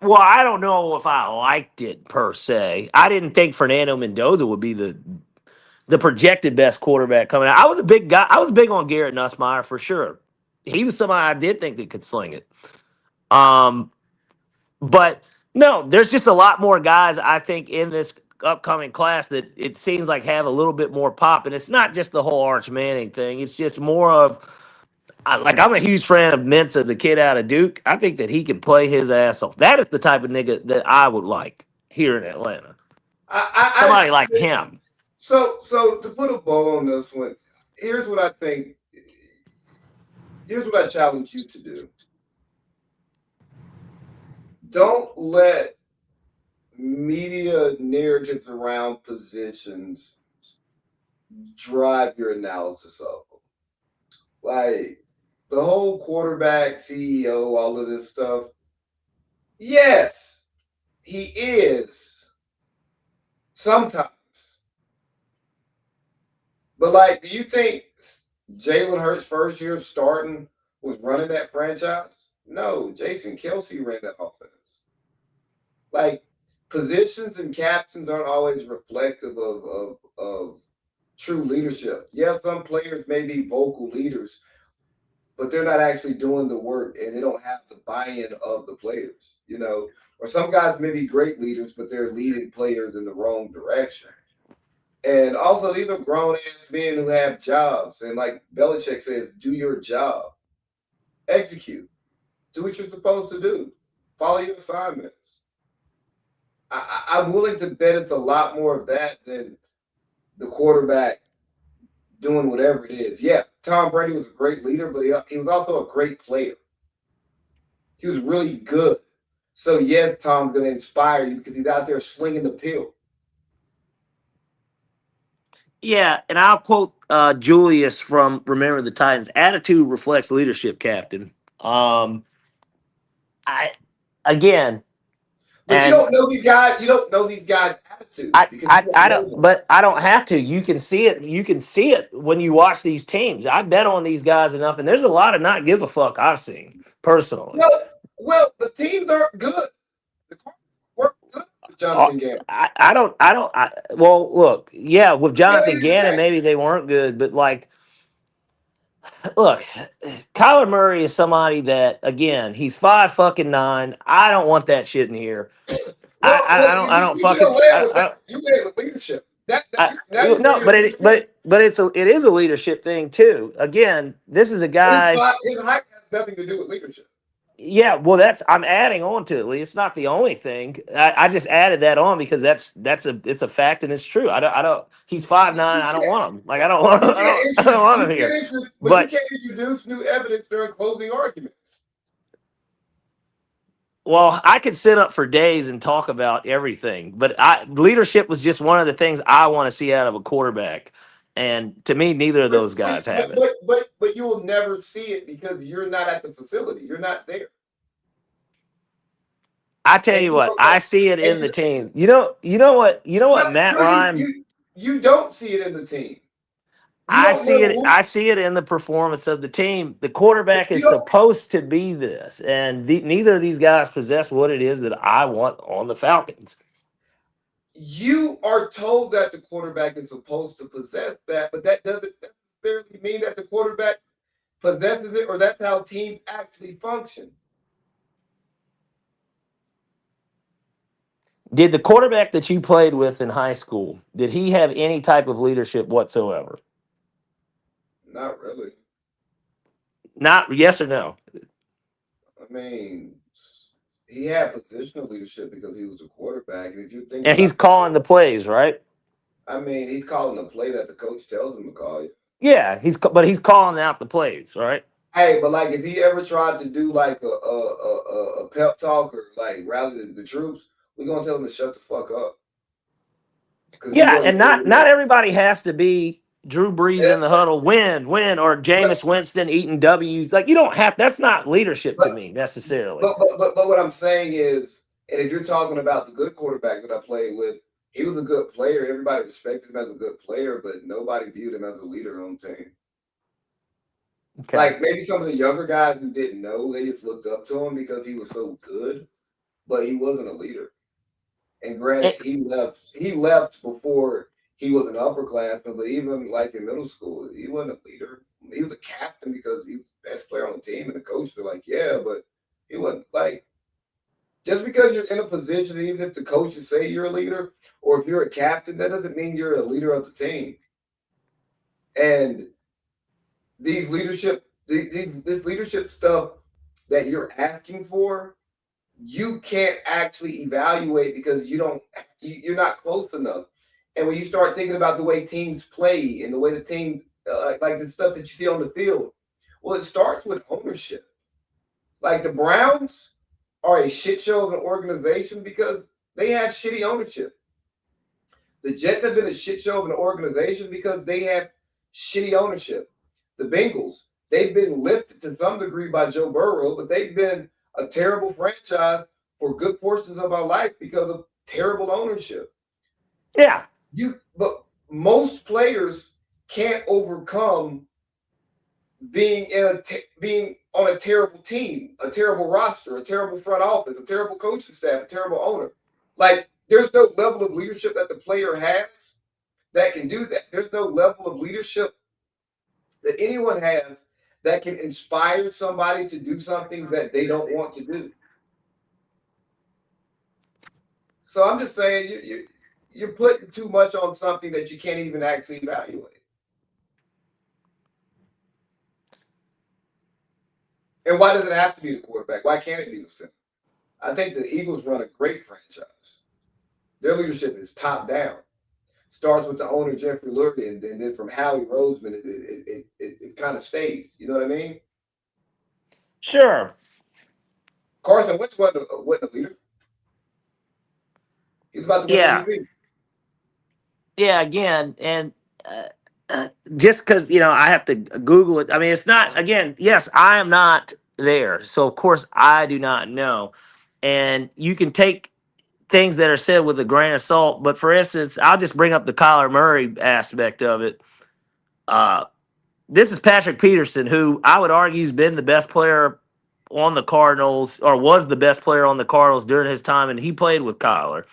Well, I don't know if I liked it per se. I didn't think Fernando Mendoza would be the projected best quarterback coming out. I was a big guy. I was big on Garrett Nussmeier for sure. He was somebody I did think that could sling it. Um, but no, there's just a lot more guys I think in this upcoming class that it seems like have a little bit more pop, and it's not just the whole Arch Manning thing. It's just more of like I'm a huge fan of Mensa, the kid out of Duke. I think that he can play his ass off. That is the type of nigga that I would like here in Atlanta. I Somebody like him. so to put a bow on this one, here's what I think. Here's what I challenge you to do. Don't let media narratives around positions drive your analysis of them. Like the whole quarterback, CEO, all of this stuff. Yes, he is sometimes. But like, do you think Jalen Hurts' first year starting was running that franchise? No, Jason Kelsey ran that offense. Like positions and captains aren't always reflective of true leadership. Yes, some players may be vocal leaders, but they're not actually doing the work and they don't have the buy-in of the players, you know. Or some guys may be great leaders, but they're leading players in the wrong direction. And also, these are grown ass men who have jobs. And like Belichick says, do your job, execute, do what you're supposed to do, follow your assignments. I'm willing to bet it's a lot more of that than the quarterback doing whatever it is. Yeah, Tom Brady was a great leader, but he was also a great player. He was really good. So, yes, Tom's going to inspire you because he's out there slinging the pill. Yeah, and I'll quote Julius from Remember the Titans. Attitude reflects leadership, Captain. I again, But you and don't know these guys. You don't know these guys' attitudes because you don't I know don't, them. but I don't have to. You can see it. You can see it when you watch these teams. I bet on these guys enough, and there's a lot of not give a fuck I've seen personally. Well, the teams aren't good. The Cardinals work good with Uh, Jonathan Gannon. Well, look, yeah, with You know, Jonathan here's the Gannon, thing. maybe they weren't good, but like, look, Kyler Murray is somebody that, again, he's 5 fucking 9. I don't want that shit in here. I don't You should have fucking, led with that. You led with leadership. Now you're no, bringing leadership. but it is a leadership thing too. Again, this is a But his guy. his height has nothing to do with leadership. Yeah, well, I'm adding on to it, Lee. It's not the only thing. I just added that on because it's a fact and it's true. I don't. He's 5'9". You I don't can't, want him. Like I don't want. you can't I don't want him you here. but you But can't introduce new evidence during closing arguments. well, I could sit up for days and talk about everything. But leadership was just one of the things I want to see out of a quarterback. And to me, neither of those guys have it. But you will never see it because you're not at the facility. You're not there. I tell And you you what, don't know. I see it And in the team. You know what, Matt Ryan. you don't see it in the team. You I don't know see it. who I see it in the performance of the team. The quarterback you is don't. supposed to be this, and neither of these guys possess what it is that I want on the Falcons. You are told that the quarterback is supposed to possess that, but that doesn't necessarily mean that the quarterback possesses it, or that's how teams actually function. Did the quarterback that you played with in high school, did he have any type of leadership whatsoever? Not really. Not yes or no. I mean, he had positional leadership because he was a quarterback. And if you think And he's about calling the plays, right? I mean, he's calling the play that the coach tells him to call. Yeah, but he's calling out the plays, right? Hey, but like if he ever tried to do like a pep talk or like rally the troops, we're gonna tell him to shut the fuck up because he Yeah, wasn't and doing not that. everybody has to be Drew Brees in the Yeah, huddle, win, or but Jameis Winston eating W's. Like you don't have. That's not leadership to but me necessarily. but what I'm saying is, and if you're talking about the good quarterback that I played with, he was a good player. Everybody respected him as a good player, but nobody viewed him as a leader on the team. Okay. Like maybe some of the younger guys who didn't know, they just looked up to him because he was so good, but he wasn't a leader. And granted, It, he left. He left before he was an upperclassman, but even like in middle school, he wasn't a leader. He was a captain because he was the best player on the team, and the coach were like, yeah, but he wasn't like just because you're in a position, even if the coaches say you're a leader, or if you're a captain, that doesn't mean you're a leader of the team. And these leadership, this leadership stuff that you're asking for, you can't actually evaluate because you're not close enough. And when you start thinking about the way teams play and the way the team, like the stuff that you see on the field, well, it starts with ownership. Like the Browns are a shit show of an organization because they have shitty ownership. The Jets have been a shit show of an organization because they have shitty ownership. The Bengals, they've been lifted to some degree by Joe Burrow, but they've been a terrible franchise for good portions of our life because of terrible ownership. yeah. But most players can't overcome being on a terrible team, a terrible roster, a terrible front office, a terrible coaching staff, a terrible owner. Like there's no level of leadership that the player has that can do that. There's no level of leadership that anyone has that can inspire somebody to do something that they don't want to do. So I'm just saying you're putting too much on something that you can't even actually evaluate. And why does it have to be the quarterback? Why can't it be the center? I think the Eagles run a great franchise. Their leadership is top down. Starts with the owner Jeffrey Lurie, and then from Howie Roseman, it kind of stays. You know what I mean? Sure. Carson Wentz wasn't a leader. He's about to win Yeah. MVP. Yeah. Again, and just because I have to Google it. I mean, it's not. Again, yes, I am not there, so of course I do not know. And you can take things that are said with a grain of salt. But for instance, I'll just bring up the Kyler Murray aspect of it. Uh, this is Patrick Peterson, who I would argue has been the best player on the Cardinals, or was the best player on the Cardinals during his time, and he played with Kyler.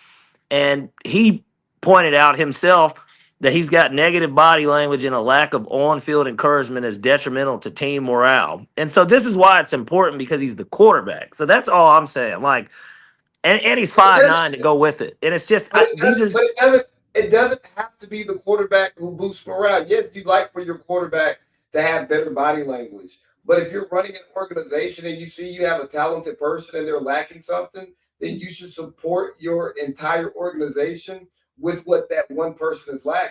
And he pointed out himself that he's got negative body language and a lack of on-field encouragement is detrimental to team morale. And so this is why it's important because he's the quarterback. So that's all I'm saying. Like, and he's But it 5'9" to doesn't. go with it. And it's just But it these doesn't. are But it doesn't. It doesn't have to be the quarterback who boosts morale. Yes, you'd like for your quarterback to have better body language. But if you're running an organization and you see you have a talented person and they're lacking something, then you should support your entire organization with what that one person is lacking.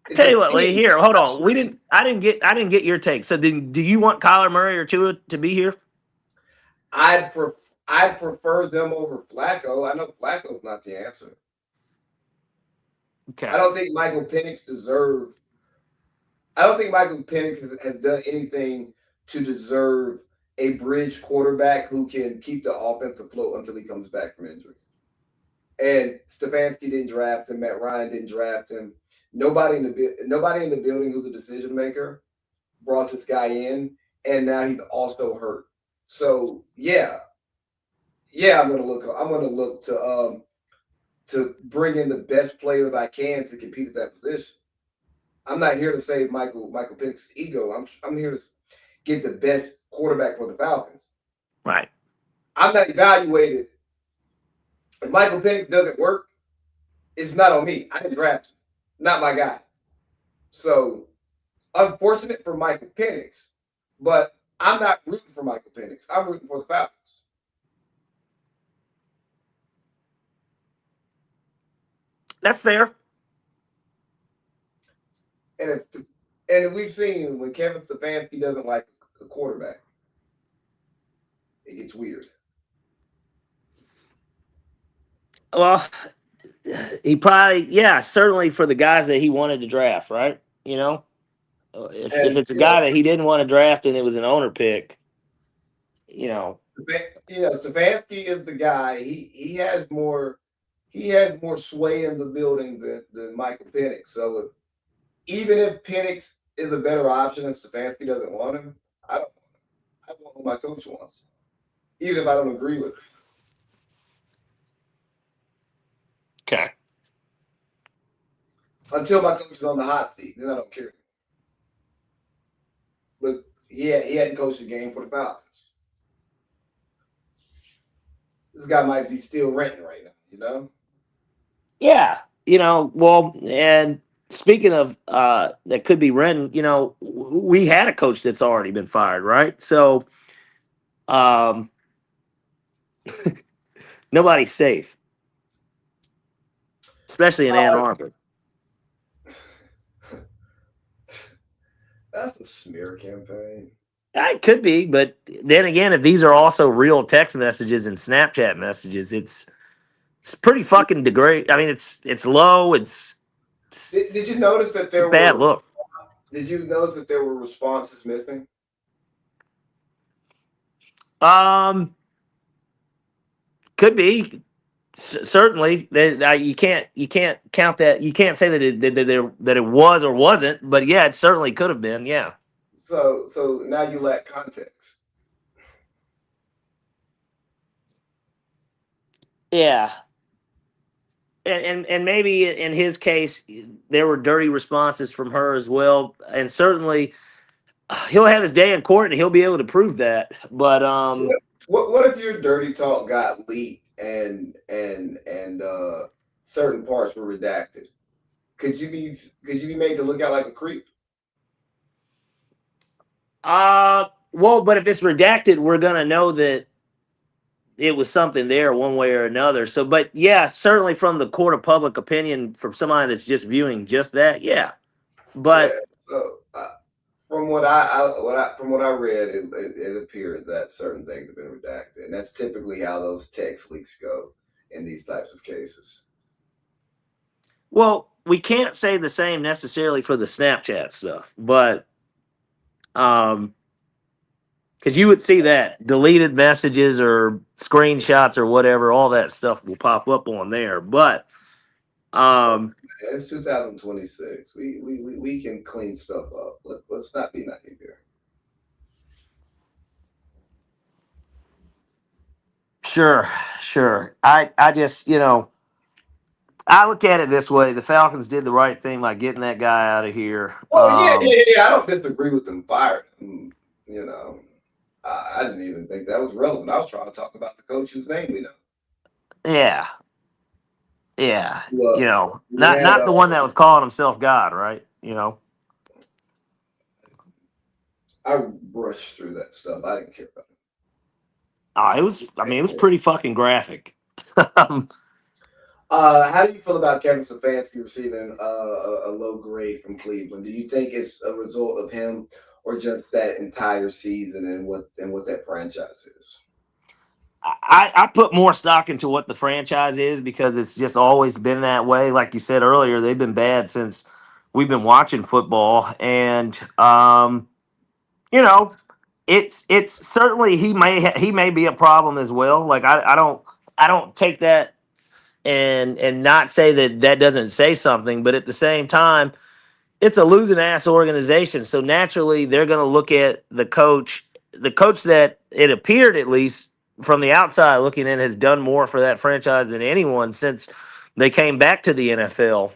I It's tell a you what, Lee, team. here, hold on. I didn't get your take. So then do you want Kyler Murray or Tua to be here? I'd pref- I'd prefer them over Flacco. I know Flacco's not the answer. Okay. I don't think Michael Penix deserve. I don't think Michael Penix has done anything to deserve a bridge quarterback who can keep the offense afloat until he comes back from injury. And Stefanski didn't draft him. Matt Ryan didn't draft him. Nobody in the building who's a decision maker brought this guy in, and now he's also hurt. So yeah, I'm gonna look to bring in the best players I can to compete at that position. I'm not here to save Michael Penix's ego. I'm here to get the best quarterback for the Falcons. Right. I'm not evaluated. If Michael Penix doesn't work, it's not on me. I didn't draft him. Not my guy. So unfortunate for Michael Penix, but I'm not rooting for Michael Penix. I'm rooting for the Falcons. That's fair. And if and we've seen when Kevin Stefanski doesn't like a quarterback, it gets weird. Well, he probably, yeah, certainly for the guys that he wanted to draft, right? If And it's a guy that he didn't want to draft and it was an owner pick, you know, Stefanski is the guy. He has more he has more sway in the building than Michael Penix. So even if Penix is a better option and Stefanski doesn't want him, I don't. I want what my coach wants, even if I don't agree with it. Okay. Until my coach is on the hot seat, then I don't care. But he hadn't coached a game for the Falcons. This guy might be still renting right now, you know? Yeah. Well, and speaking of that could be Ren, we had a coach that's already been fired, right? So um, nobody's safe, especially in Ann Uh, Arbor. that's a smear campaign. It could be, but then again, if these are also real text messages and Snapchat messages, it's pretty fucking degrade. I mean, it's low. Did you notice that It's a there bad were? look. Did you notice that there were responses missing? Um, could be. Certainly, you can't count that. You can't say that it was or wasn't. But yeah, it certainly could have been. Yeah, So now you lack context. yeah, and maybe in his case there were dirty responses from her as well, and certainly he'll have his day in court and he'll be able to prove that. But What if your dirty talk got leaked and certain parts were redacted? Could you be could you be made to look out like a creep? well, but if it's redacted, we're gonna know that it was something there one way or another. So, but yeah, certainly from the court of public opinion, from somebody that's just viewing just that, yeah. Yeah. But So from what I read, it appeared that certain things have been redacted, and that's typically how those text leaks go in these types of cases. well, we can't say the same necessarily for the Snapchat stuff, but um, because you would see that deleted messages or screenshots or whatever, all that stuff will pop up on there. But um, It's 2026. We can clean stuff up. Let's not be naive here. sure, sure. I just I look at it this way: the Falcons did the right thing by getting that guy out of here. Well, yeah. I don't disagree with them firing him. You know, I didn't even think that was relevant. I was trying to talk about the coach whose name we know. Yeah, yeah. Well, we had Not the one that was calling himself God, right? I brushed through that stuff. I didn't care about It was. I mean, it was it. pretty fucking graphic. How do you feel about Kevin Stefanski receiving a low grade from Cleveland? Do you think it's a result of him, or just that entire season and what that franchise is? I put more stock into what the franchise is because it's just always been that way. Like you said earlier, they've been bad since we've been watching football, and you know, it's certainly he may be a problem as well. Like I don't take that and not say that that doesn't say something, but at the same time, it's a losing ass organization. So naturally, they're going to look at the coach that it appeared, at least from the outside looking in, has done more for that franchise than anyone since they came back to the NFL.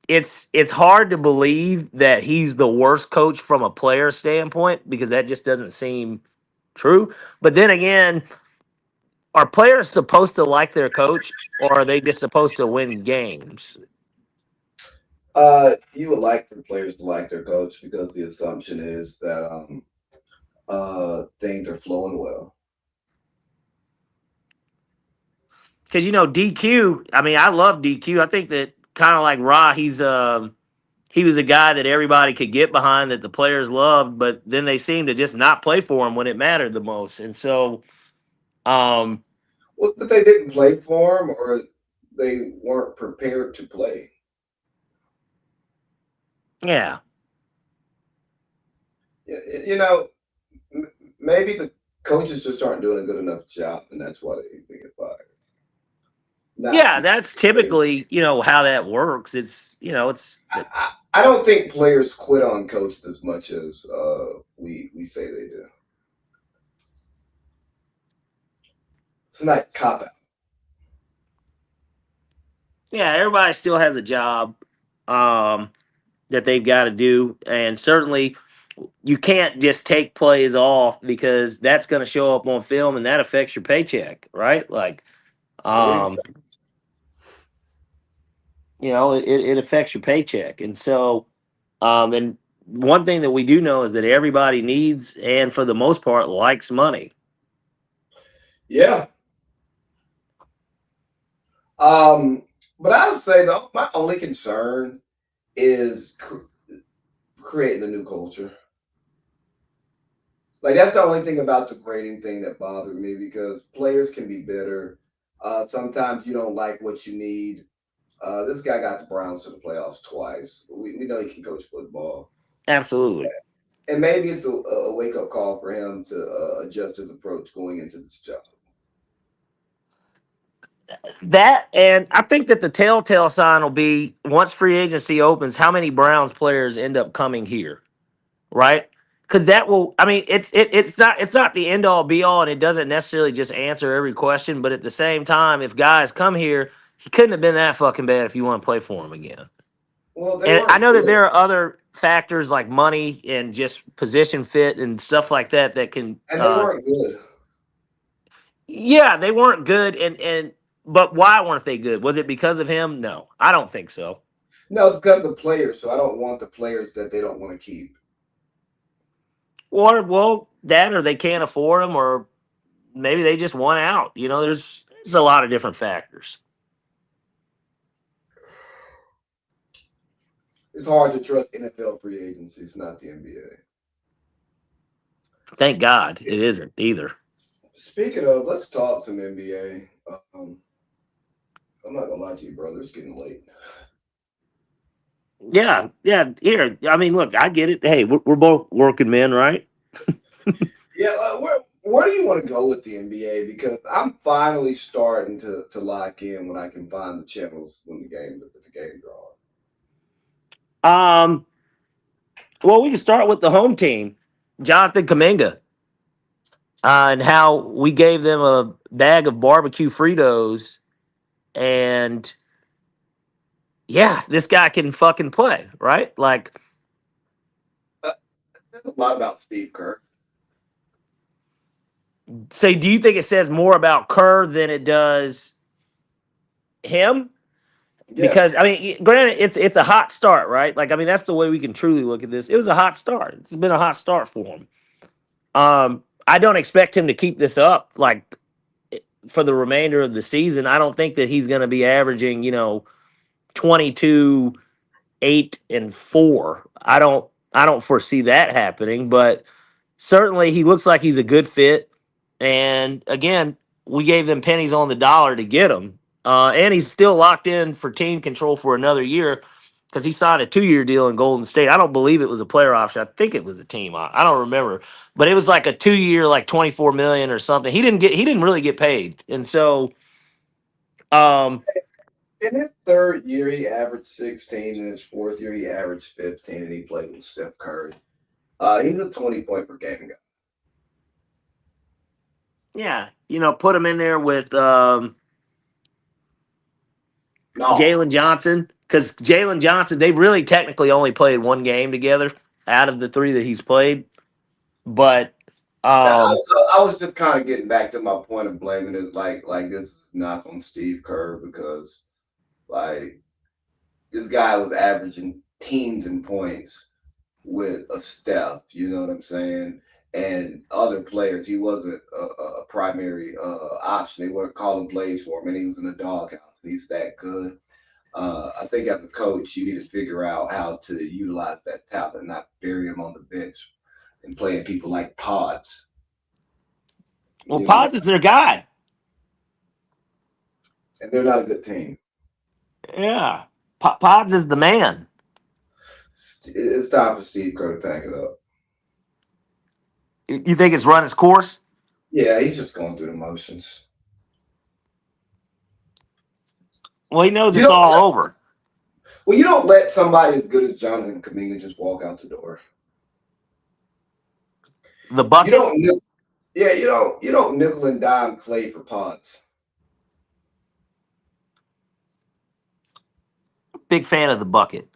It's hard to believe that he's the worst coach from a player standpoint because that just doesn't seem true. But then again, are players supposed to like their coach, or are they just supposed to win games? You would like for players to like their coach because the assumption is that things are flowing well. Because DQ. I mean, I love DQ. I think that kind of like Ra, he was a guy that everybody could get behind, that the players loved, but then they seemed to just not play for him when it mattered the most. And so, um, Well, but they didn't play for him, or they weren't prepared to play. yeah, You know, maybe the coaches just aren't doing a good enough job, and that's why they get fired. Not, Yeah, that's typically, how that works. It's, it's I don't think players quit on coaches as much as we say they do. It's a nice cop out. yeah, everybody still has a job um that they've got to do, and certainly you can't just take plays off because that's going to show up on film and that affects your paycheck, right? Like, um, Exactly. it affects your paycheck. And so, and one thing that we do know is that everybody needs, and for the most part, likes money. Yeah. Um, but I would say though, my only concern is creating the new culture. Like that's the only thing about the grading thing that bothered me because players can be bitter. Sometimes you don't like what you need. This guy got the Browns to the playoffs twice. We know he can coach football, Absolutely. and maybe it's a wake up call for him to adjust his approach going into this job. That, and I think that the telltale sign will be once free agency opens, how many Browns players end up coming here, right? Because that will, I mean, it's not the end all be all, and it doesn't necessarily just answer every question. But at the same time, if guys come here, he couldn't have been that fucking bad if you want to play for him again. Well, they And I weren't know that good, there are other factors like money and just position fit and stuff like that that can, and they weren't good. yeah, they weren't good, and but why weren't they good? Was it because of him? No, I don't think so. No, it's because of the players. So I don't want the players that they don't want to keep. Or well, that or they can't afford them, or maybe they just want out. There's a lot of different factors. It's hard to trust NFL free agency. It's not the NBA. Thank God it isn't either. Speaking of, let's talk some NBA. I'm not gonna lie to you, brother. It's getting late. Yeah, yeah. Here, I mean, look, I get it. Hey, we're both working men, right? Yeah, where do you want to go with the NBA? Because I'm finally starting to lock in when I can find the channels when the games are on. Um. Well, we can start with the home team, Jonathan Kaminga, and how we gave them a bag of barbecue Fritos, and yeah, this guy can fucking play, right? Like, Uh, there's a lot about Steve Kerr. say, do you think it says more about Kerr than it does him? Because Yes. I mean, granted, it's a hot start, right? Like, I mean, that's the way we can truly look at this. It was a hot start. It's been a hot start for him. I don't expect him to keep this up like for the remainder of the season. I don't think that he's going to be averaging, 22, 8 and 4. I don't foresee that happening, but certainly he looks like he's a good fit. And again, we gave them pennies on the dollar to get him. And he's still locked in for team control for another year because he signed a 2-year deal in Golden State. I don't believe it was a player option. I think it was a team. I don't remember, but it was like a 2-year, like 24 million or something. He didn't really get paid, and so um, In his third year, he averaged 16. In his fourth year, he averaged 15, and he played with Steph Curry. He's a 20 point per game guy. yeah, put him in there with No, Jalen Johnson because Jalen Johnson, they really technically only played one game together out of the three that he's played. But um, I was just kind of getting back to my point of blaming it like this is not on Steve Kerr because like this guy was averaging teams and points with a Steph. You know what I'm saying? And other players, he wasn't a primary option. They weren't calling plays for him, and he was in the doghouse. He's that good. I think as a coach, you need to figure out how to utilize that talent, and not bury him on the bench and playing people like pods. well, You know, Pods is their guy. and they're not a good team. Yeah, Pods is the man. It's time for Steve Kerr to pack it up. You think it's run its course? Yeah, he's just going through the motions. Well, he knows You it's don't all let, over. well, you don't let somebody as good as Jonathan Kaminga just walk out the door. The You bucket, don't yeah, you don't nickel and dime Clay for pods. big fan of the bucket.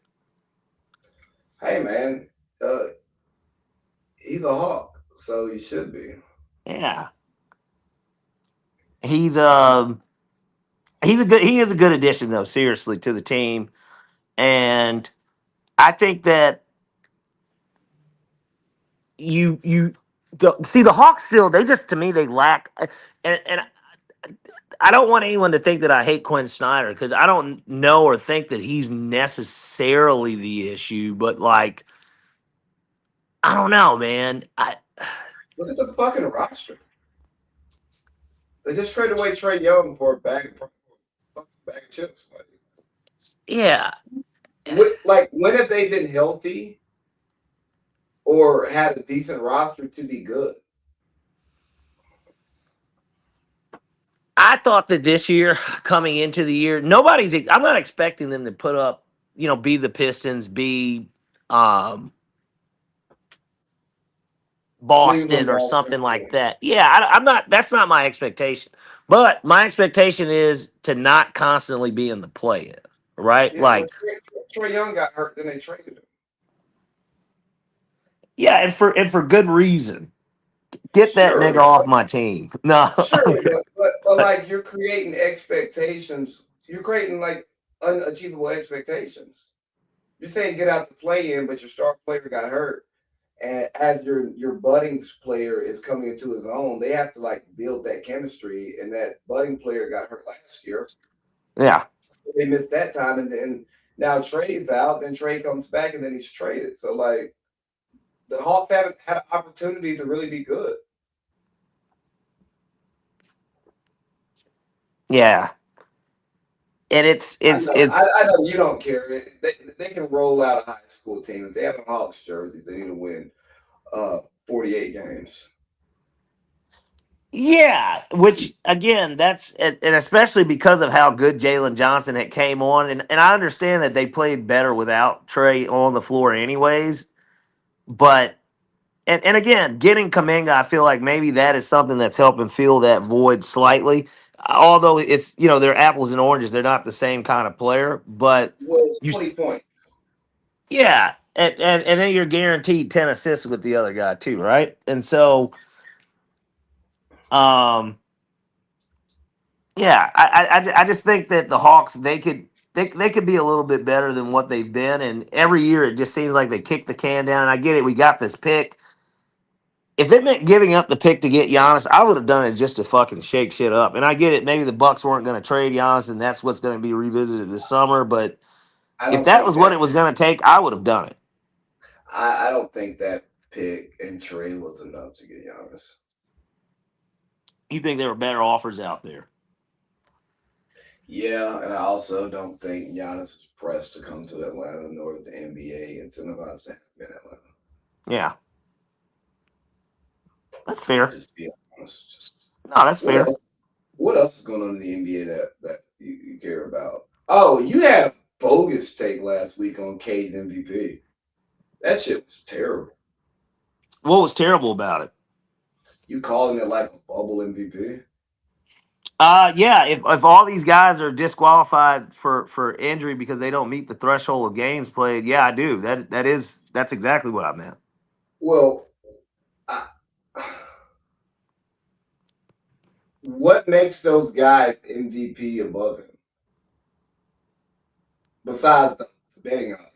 Hey man, uh, he's a hawk, so you should be. Yeah, he's um he is a good addition though. Seriously, to the team, and I think that you see the Hawks still they just to me they lack and I don't want anyone to think that I hate Quinn Snyder because I don't know or think that he's necessarily the issue, but like I don't know, man. I Look at the fucking roster. They just traded away Trey Young for bag of chips. yeah, When have they been healthy or had a decent roster to be good? I thought that this year coming into the year, I'm not expecting them to put up, be the Pistons, be um Cleveland, Boston or Boston. something like that. Yeah, I'm not. That's not my expectation. But my expectation is to not constantly be in the play, right? Yeah, well, Like, Trey Young got hurt, then they traded him. yeah, and for good reason. Get that Sure, nigga off my team. No, sure, but like you're creating expectations. You're creating like unachievable expectations. You're saying get out the play in, but your star player got hurt. And as your budding player is coming into his own, they have to like build that chemistry. And that budding player got hurt last year. yeah, They missed that time, and then now Trey's out. Then Trey comes back, and then he's traded. So like the Hawks haven't had an opportunity to really be good. yeah, and I know you don't care. They can roll out a high school team if they have a Hawks jerseys. They need to win 48 games. yeah. Which again, that's and especially because of how good Jalen Johnson had came on, and I understand that they played better without Trey on the floor, anyways. But and again, getting Kaminga, I feel like maybe that is something that's helping fill that void slightly. Although it's they're apples and oranges, they're not the same kind of player. But Was you, 20 points. yeah, and then you're guaranteed 10 assists with the other guy too, right? And so, um, yeah, I just think that the Hawks they could be a little bit better than what they've been, and every year it just seems like they kick the can down. And I get it, we got this pick. If it meant giving up the pick to get Giannis, I would have done it just to fucking shake shit up. And I get it. Maybe the Bucks weren't going to trade Giannis, and that's what's going to be revisited this summer. But I if don't that think was what that. it was going to take, I would have done it. I don't think that pick and trade was enough to get Giannis. You think there were better offers out there? Yeah, and I also don't think Giannis is pressed to come to Atlanta, nor is the NBA incentivized to have him in Atlanta. Yeah, that's I'll fair. just be honest. No, that's What fair. else? What else is going on in the NBA that you care about? Oh, you had a bogus take last week on K's MVP. That shit was terrible. What was terrible about it? You calling it like a bubble MVP? Yeah. If all these guys are disqualified for injury because they don't meet the threshold of games played, yeah, I do. That's exactly what I meant. Well, I, what makes those guys MVP above him besides the betting odds?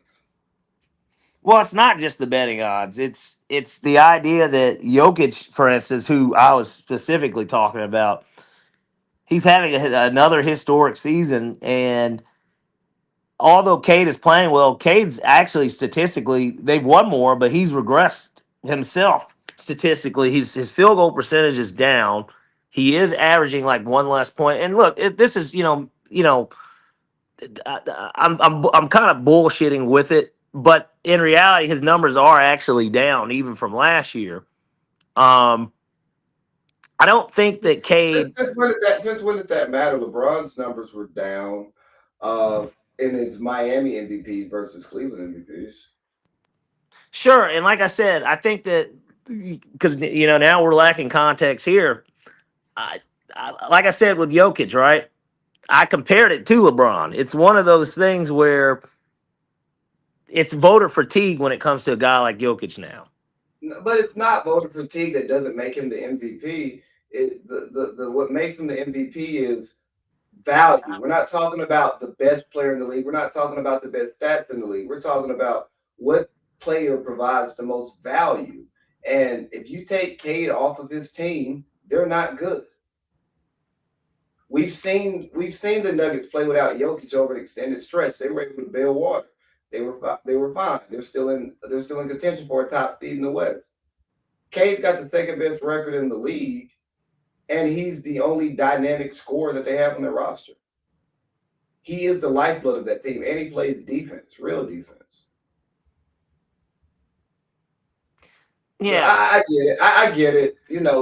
Well, it's not just the betting odds. It's the idea that Jokic, for instance, who I was specifically talking about, he's having another historic season, and although Cade is playing well, Cade's actually statistically they've won more, but he's regressed himself statistically. His field goal percentage is down. He is averaging like one less point. And look, this is I'm kind of bullshitting with it, but in reality, his numbers are actually down even from last year. Um, I don't think that Cade. Since when did that matter? LeBron's numbers were down. uh, in its Miami MVPs versus Cleveland MVPs. Sure, and like I said, I think that because now we're lacking context here. I, like I said with Jokic, right? I compared it to LeBron. It's one of those things where it's voter fatigue when it comes to a guy like Jokic now. But it's not voter fatigue that doesn't make him the MVP. The what makes him the MVP is value. We're not talking about the best player in the league. We're not talking about the best stats in the league. We're talking about what player provides the most value. And if you take Cade off of his team, they're not good. We've seen the Nuggets play without Jokic over an extended stretch. They were able to bail water. They were fine. They're still in contention for a top seed in the West. Cade's got the second best record in the league, and he's the only dynamic scorer that they have on their roster. He is the lifeblood of that team, and he plays defense, real defense. But Yeah. I get it. I get it.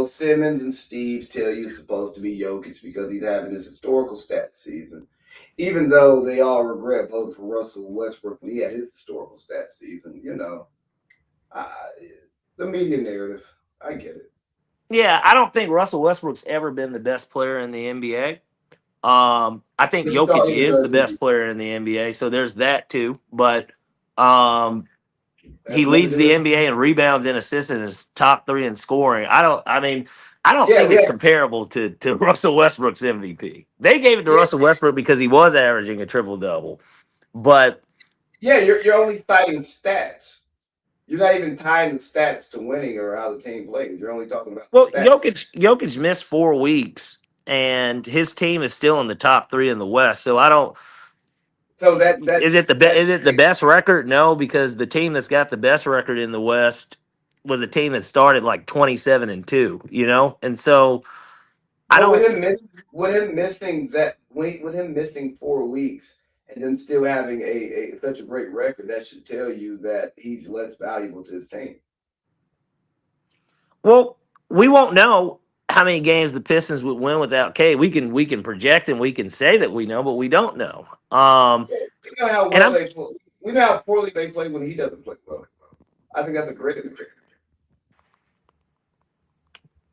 Simmons and Steve tell you it's supposed to be Jokic because he's having this historical stat season. Even though they all regret voting for Russell Westbrook when he had his historical stat season, I, the media narrative. I get it. Yeah, I don't think Russell Westbrook's ever been the best player in the NBA. I think But you thought Jokic he is the deserves best MVP. player in the NBA, so there's that too. But um, he That's one to leads do. the NBA in rebounds and assists and is top three in scoring. I don't Yeah, think we it's have. comparable to Russell Westbrook's MVP. They gave it to Yeah, Russell Westbrook because he was averaging a triple double. But yeah. You're only citing stats. You're not even tying the stats to winning or how the team plays. You're only talking about the well, stats. Jokic missed 4 weeks, and his team is still in the top three in the West. So I don't. So Is that's it is that's it the best record? No, because the team that's got the best record in the West was a team that started like 27-2. And so I but don't. with him missing 4 weeks and then still having a such a great record, that should tell you that he's less valuable to his team. Well, we won't know how many games the Pistons would win without K. We can project and we can say that we know, but we don't know. Yeah, we know how And well I'm they play. We know how poorly they play when he doesn't play well. I think that's a great indicator.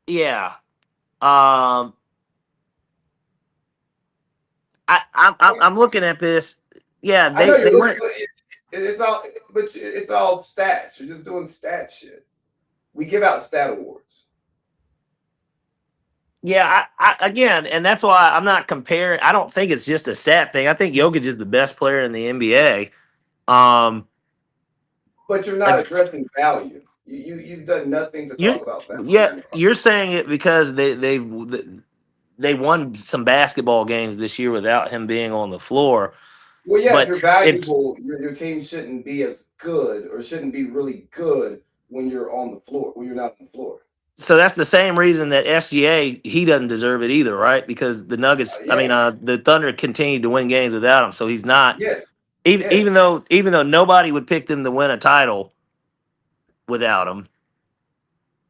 yeah. Um, I'm looking at this. Yeah, I know they you're looking, went. but it's all stats. You're just doing stat shit. We give out stat awards. Yeah, again, and that's why I'm not comparing. I don't think it's just a stat thing. I think Jokic is the best player in the NBA. Um, But you're not ag- addressing value. You've done nothing to you're talk about yeah, value. you're saying it because they won some basketball games this year without him being on the floor. Well, yeah, if But you're it's valuable, your team shouldn't be as good or shouldn't be really good when you're on the floor, when you're not on the floor. so that's the same reason that SGA he doesn't deserve it either, right? Because the Nuggets, Yeah, the Thunder continued to win games without him, so he's not yes, even yes. though nobody would pick them to win a title without him.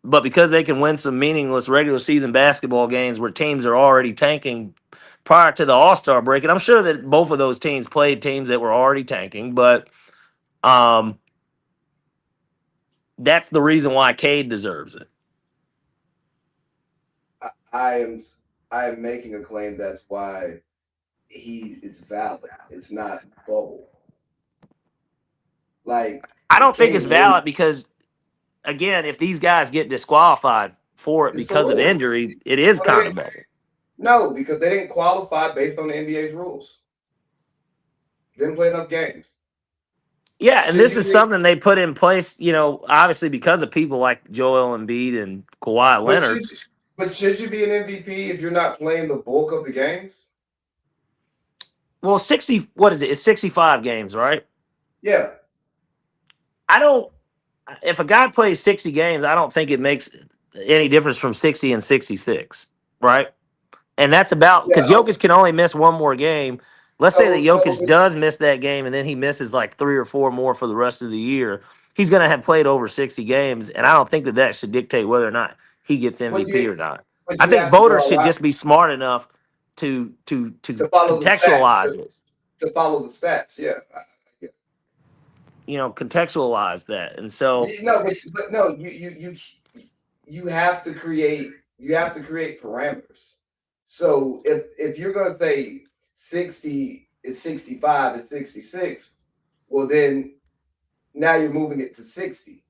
But because they can win some meaningless regular season basketball games where teams are already tanking prior to the All Star break, and I'm sure that both of those teams played teams that were already tanking, but um, that's the reason why Cade deserves it. I, I am I am making a claim that's why it's valid. It's not bubble. Like I don't think it's Cade win. valid because, again, if these guys get disqualified for it It's the because of rules. injury, it is No, they kind didn't. of bubble. No, because they didn't qualify based on the NBA's rules. Didn't play enough games. Yeah, and Should this you is be? something they put in place, obviously because of people like Joel Embiid and Kawhi But Leonard. should you be an MVP if you're not playing the bulk of the games? Well, 60, what is it? It's 65 games, right? Yeah, I don't, if a guy plays 60 games, I don't think it makes any difference from 60 and 66, right? And that's about yeah. because Jokic can only miss one more game. Let's say that So Jokic does miss that game and then he misses like three or four more for the rest of the year. He's going to have played over 60 games. And I don't think that should dictate whether or not he gets but MVP you or not. but I you think have to voters draw a should line just be smart enough to to follow the stats. contextualize it. to follow the stats. Yeah. Contextualize that. And so, No, but no, you have to create parameters. So if you're gonna say 60 is 65 is 66, well then now you're moving it to 60.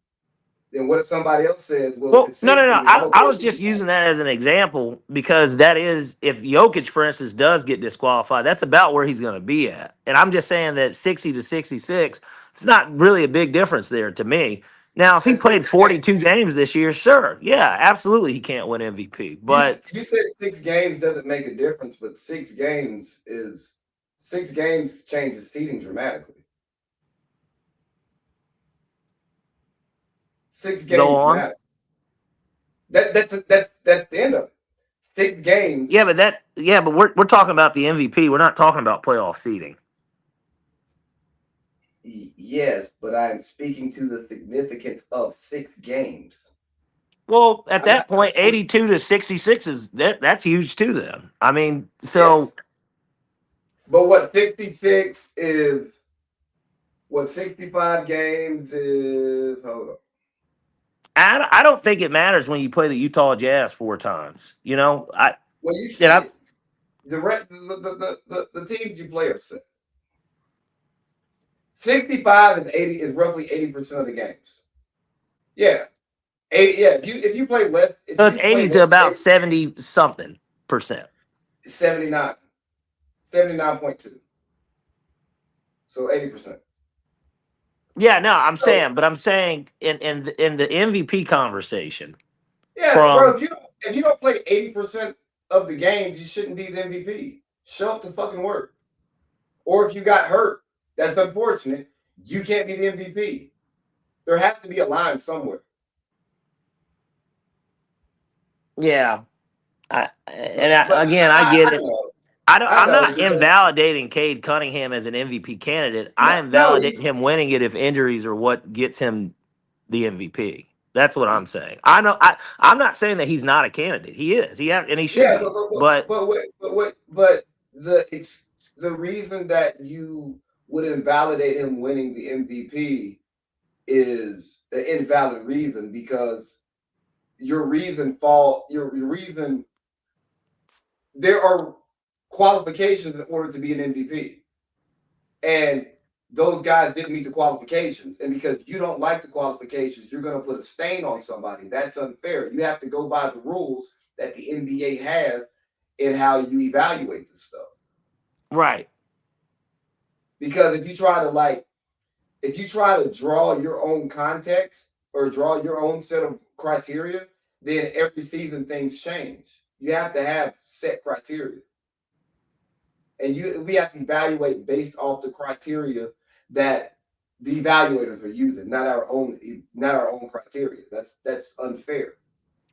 Then what if somebody else says, well, if well, it's no, no, 60, no. then I, don't I put was just 65. using that as an example because that is, if Jokic, for instance, does get disqualified, that's about where he's going to be at. And I'm just saying that 60 to 66, it's not really a big difference there to me. Now, if he That's played 42 games this year, sure. Yeah, absolutely, he can't win MVP. But you said 6 games doesn't make a difference, but 6 games changes seating dramatically. Six go games on. matter. That's the end of it. 6 games. But we're talking about the MVP. We're not talking about playoff seeding. Yes, but I'm speaking to the significance of 6 games. Well, at I'm not. that point, 82 to 66 that's huge too then. I mean, so Yes, but what 66 is? What 65 games is? Hold on. I don't think it matters when you play the Utah Jazz 4 times. Well, you And I the rest the teams you play are set. 65 is 80 is roughly 80% of the games. Yeah, 80. Yeah, if you play less, if so it's you play 80 to less than about 80, 70 something percent. 79, 79.2. So 80%. Yeah, no, So but I'm saying in the MVP conversation yeah, bro, from if you don't play 80% of the games, you shouldn't be the MVP. Show up to fucking work. Or if you got hurt, that's unfortunate. You can't be the MVP. There has to be a line somewhere. yeah, again, I I get it. know. I I'm know not because invalidating Cade Cunningham as an MVP candidate. I no, am no, validating him winning it if injuries are what gets him the MVP. That's what I'm saying. I know. I'm not saying that he's not a candidate. He is. And he should yeah, be. But the reason that you would invalidate him winning the MVP is an invalid reason because your reason there are qualifications in order to be an MVP. And those guys didn't meet the qualifications. And because you don't like the qualifications, you're going to put a stain on somebody. That's unfair. You have to go by the rules that the NBA has in how you evaluate this stuff. right, Because if you try to draw your own context or draw your own set of criteria, then every season things change. You have to have set criteria. And we have to evaluate based off the criteria that the evaluators are using, not our own criteria. That's unfair.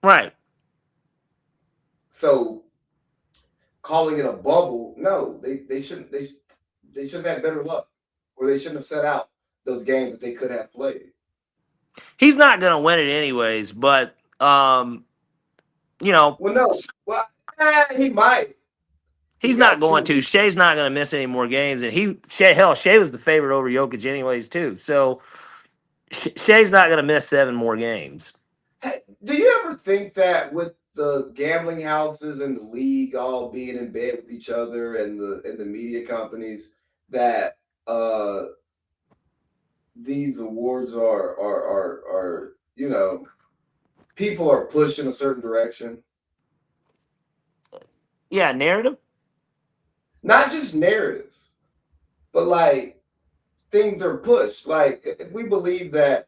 right. So calling it a bubble, no, they shouldn't they should have had better luck, or they shouldn't have set out those games that they could have played. He's not going to win it anyways. But you know, Well, no, well, he might. He's he's got not to going choose. to. Shea's not going to miss any more games, and Shea was the favorite over Jokic anyways too. So Shea's not going to miss 7 more games. Hey, do you ever think that with the gambling houses and the league all being in bed with each other and the media companies that these awards are people are pushed in a certain direction, Yeah, narrative. not just narrative, but like things are pushed. Like if we believe that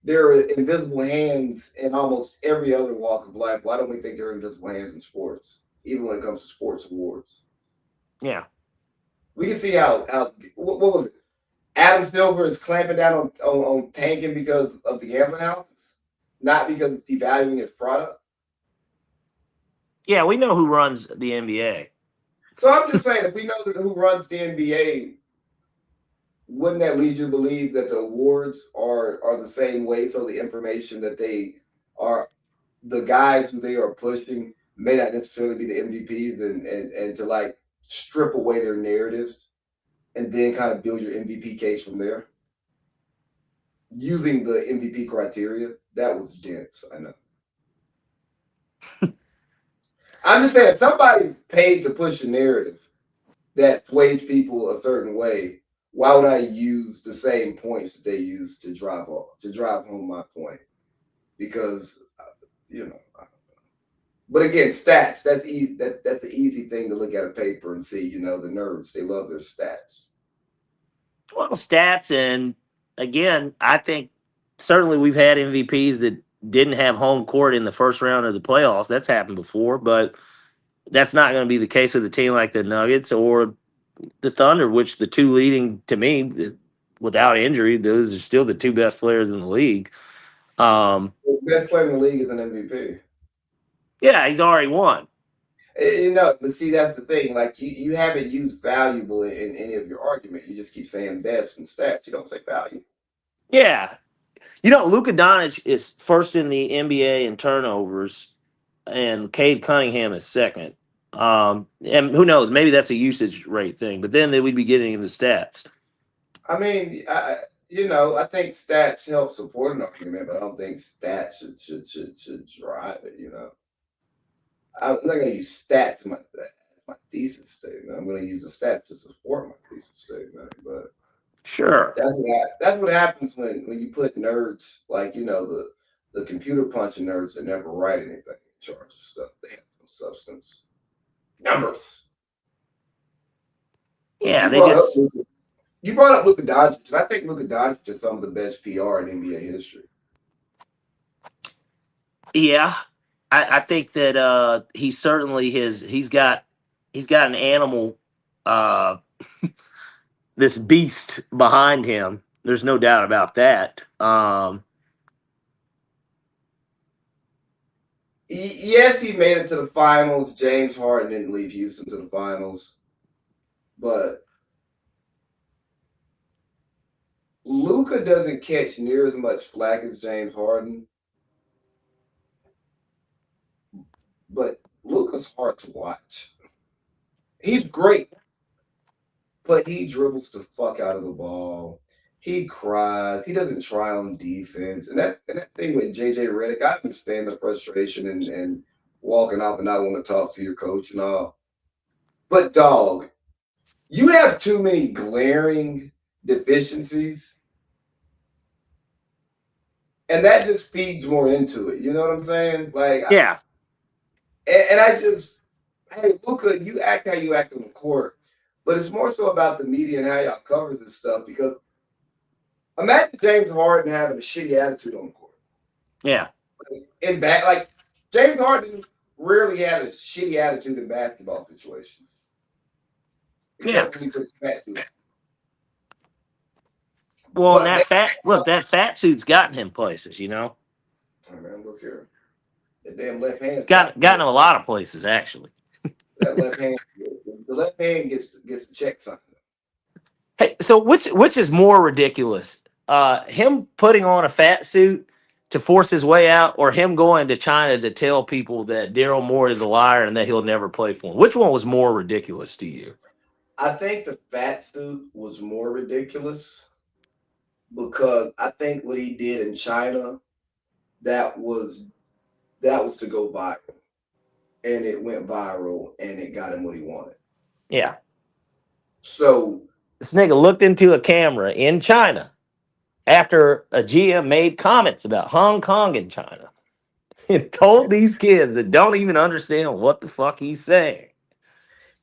there are invisible hands in almost every other walk of life, why don't we think there are invisible hands in sports, even when it comes to sports awards? Yeah. We can see how what was it? Adam Silver is clamping down on tanking because of the gambling houses, not because it's devaluing his product. Yeah, we know who runs the NBA. So I'm just saying, if we know who runs the NBA, wouldn't that lead you to believe that the awards are the same way? So the information that they are, the guys who they are pushing may not necessarily be the MVPs, and to like strip away their narratives. and then kind of build your MVP case from there using the MVP criteria. That was dense. I know. I'm just saying, somebody paid to push a narrative that sways people a certain way. Why would I use the same points that they use to drive home my point? Because you know. But again, stats. That's easy. That's the easy thing to look at a paper and see. The nerds. They love their stats. Well, stats, and again, I think certainly we've had MVPs that didn't have home court in the first round of the playoffs. That's happened before, but that's not going to be the case with a team like the Nuggets or the Thunder, which the two leading to me, without injury, those are still the two best players in the league. The best player in the league is an MVP. Yeah, he's already won. But see, that's the thing. Like you haven't used valuable in any of your argument. You just keep saying best and stats. You don't say value. Yeah, Luka Doncic is first in the NBA in turnovers, and Cade Cunningham is second. And who knows? Maybe that's a usage rate thing. But then we'd be getting into stats. I mean, I think stats help support an argument, but I don't think stats should drive it. I'm not going to use stats in my thesis statement. I'm going to use the stats to support my thesis statement. But Sure. that's what happens when you put nerds like the computer punching nerds that never write anything in charge of stuff. They have no substance, numbers. But Yeah, they just. you brought up Luka Doncic, and I think Luka Doncic is some of the best PR in NBA history. Yeah, I think that he certainly he's got an animal, uh, this beast behind him. There's no doubt about that. Yes, he made it to the finals. James Harden didn't leave Houston to the finals, but Luka doesn't catch near as much flack as James Harden. But Luka's hard to watch. He's great, but he dribbles the fuck out of the ball. He cries. He doesn't try on defense. And that thing with JJ Redick, I understand the frustration and walking off and not want to talk to your coach and all. But dog, you have too many glaring deficiencies, and that just feeds more into it. You know what I'm saying? Like, Yeah, and I just, hey, Luka, you act how you act on the court, but it's more so about the media and how y'all cover this stuff. Because imagine James Harden having a shitty attitude on the court. yeah, In back, like James Harden rarely had a shitty attitude in basketball situations, yeah. except when he put his fat suit on. Well, and But man, that fat suit's gotten him places. oh, man, look here, the damn left hand It's stop. gotten him a lot of places actually. That left hand, the left hand gets the check signed. Hey, so which is more ridiculous? Him putting on a fat suit to force his way out, or him going to China to tell people that Daryl Morey is a liar and that he'll never play for him? Which one was more ridiculous to you? I think the fat suit was more ridiculous because I think what he did in China that was that was to go viral, and it went viral, and it got him what he wanted. Yeah, So this nigga looked into a camera in China after a GM made comments about Hong Kong and China and told these kids that don't even understand what the fuck he's saying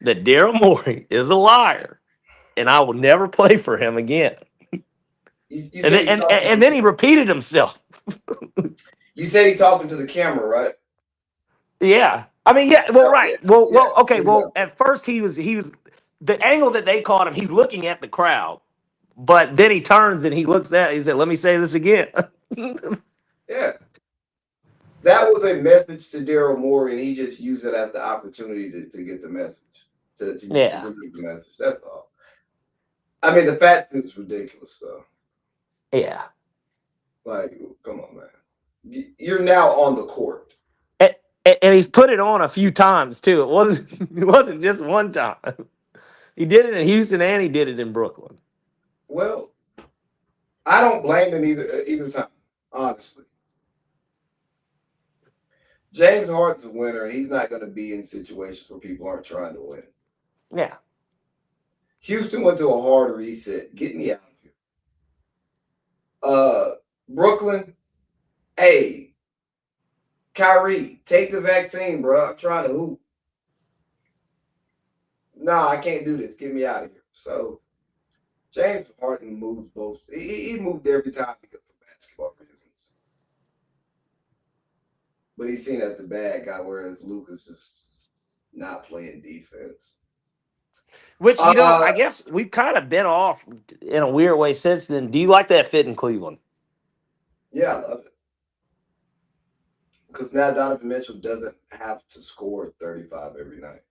that Daryl Morey is a liar and I will never play for him again. you And said then, he talking. and then he repeated himself. You said he talking to the camera, right? Yeah. I mean, yeah, well, Oh, yeah, right. Well, yeah. okay. There you Well, go. at first he was the angle that they caught him, he's looking at the crowd, but then he turns and he looks at, he said, let me say this again. Yeah, that was a message to Daryl Morey, and he just used it as the opportunity to get the message, to Yeah. deliver the message. That's all. I mean, the fat suit's ridiculous, though. Yeah. Like, come on, man. You're now on the court. And he's put it on a few times too. It wasn't just one time. He did it in Houston and he did it in Brooklyn. Well, I don't blame him either time. Honestly, James Harden's a winner, and he's not going to be in situations where people aren't trying to win. Yeah. Houston went to a hard reset. Get me out of here. Uh, Brooklyn, hey, Kyrie, take the vaccine, bro. I'm trying to hoop. Nah, I can't do this. Get me out of here. So James Harden moves both. He moved every time because of basketball reasons. But he's seen as the bad guy, whereas Luka's just not playing defense. Which, I Uh, guess we've kind of been off in a weird way since then. Do you like that fit in Cleveland? yeah, I love it because now Donovan Mitchell doesn't have to score 35 every night,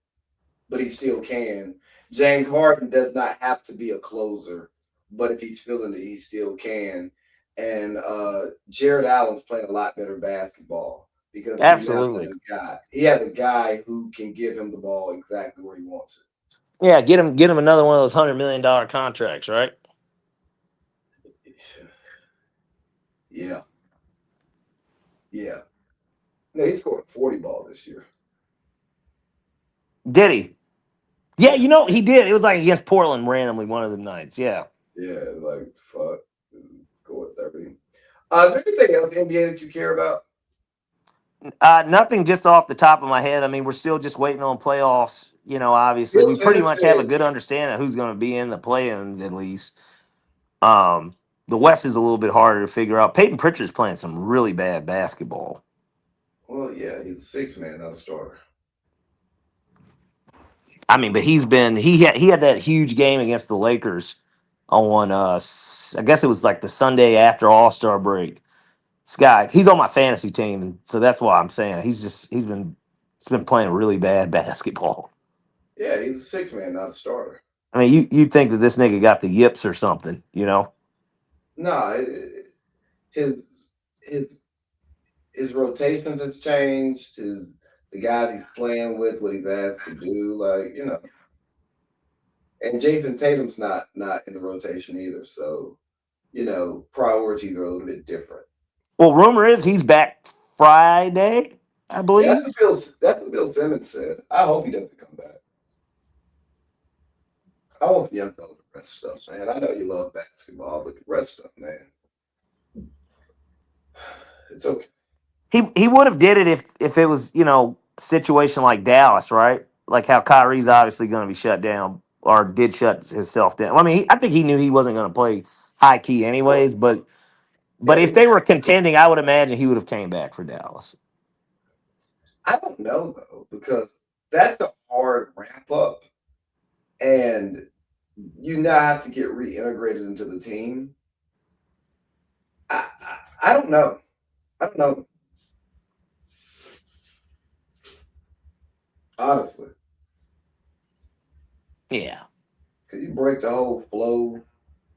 but he still can. James Harden does not have to be a closer, but if he's feeling it, he still can. And Jared Allen's playing a lot better basketball because he now has Absolutely. a guy. He has a guy who can give him the ball exactly where he wants Yeah, get him another one of those $100 million contracts, right? it. Yeah, yeah. No, he scored a 40 ball this year. Did he? Yeah, Yeah, he did. It was like against Portland randomly one of the nights. Yeah. yeah. Like fuck, scored 30. Is there anything else in the NBA that you care about? Nothing just off the top of my head. I mean, we're still just waiting on playoffs. Obviously, Bill we pretty Simmons much have a said, good understanding of who's going to be in the play-in at least. Um, the West is a little bit harder to figure out. Peyton Pritchard's playing some really bad basketball. well, yeah, he's a six man, not a starter. I mean, but he had that huge game against the Lakers on I guess it was like the Sunday after All Star break. This guy, he's on my fantasy team, and so that's why I'm saying he's been playing really bad basketball. Yeah, he's a six man, not a starter. I mean, you'd think that this nigga got the yips or something. Nah, his his his rotations has changed. The guys he's playing with, what he's asked to do, and Jason Tatum's not in the rotation either. So priorities are a little bit different. Well, rumor is he's back Friday, I Yeah, believe. that's what Bill Simmons said. I hope he doesn't come back. I want the young fella to rest stuff, man. I know you love basketball, but the rest stuff, man, it's okay. He would have did it if it was situation like Dallas, right? Like how Kyrie's obviously going to be shut down or did shut himself down. I mean, I think he knew he wasn't going to play high key Well, anyways, but yeah, if they were contending, I would imagine he would have came back for Dallas. I don't know though because that's a hard ramp up, and you now have to get reintegrated into the team. I don't know. I don't know honestly Yeah. because you break the whole flow.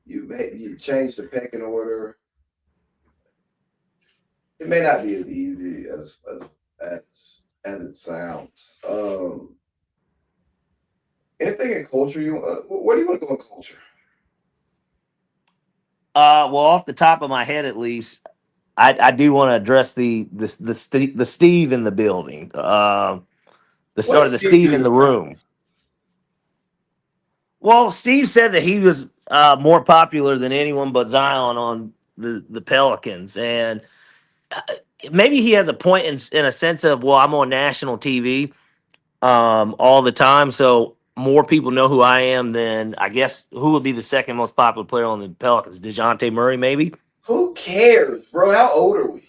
You change the pecking order. It may not be as easy as it sounds. Anything in culture you where do you want to go in culture? Well, off the top of my head, at least, I do want to address the Steve in the building. The What start does of the Steve Steve do in to the you? room. Well, Steve said that he was more popular than anyone but Zion on the Pelicans, and uh, maybe he has a point in a sense of, well, I'm on national TV all the time, so more people know who I am than I guess who would be the second most popular player on the Pelicans. Dejounte Murray, maybe. Who cares, bro? How old are we?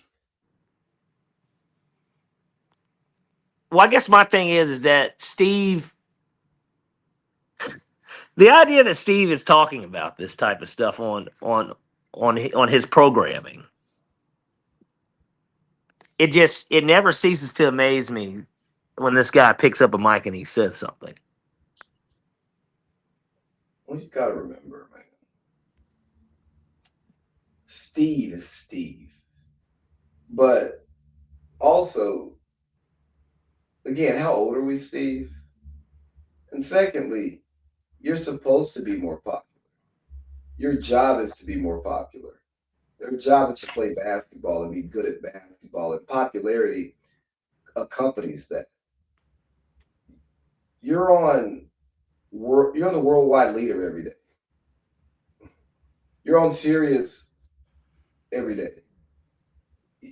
Well, I guess my thing is that Steve. The idea that Steve is talking about this type of stuff on his programming, it never ceases to amaze me when this guy picks up a mic and he says something. Well, you gotta remember, man. Steve is Steve, but also, again, how old are we, Steve? And secondly, You're supposed to be more popular. Your job is to be more popular. Their job is to play basketball and be good at basketball, and popularity accompanies that. You're on you're on the worldwide leader every day. You're on Sirius every day.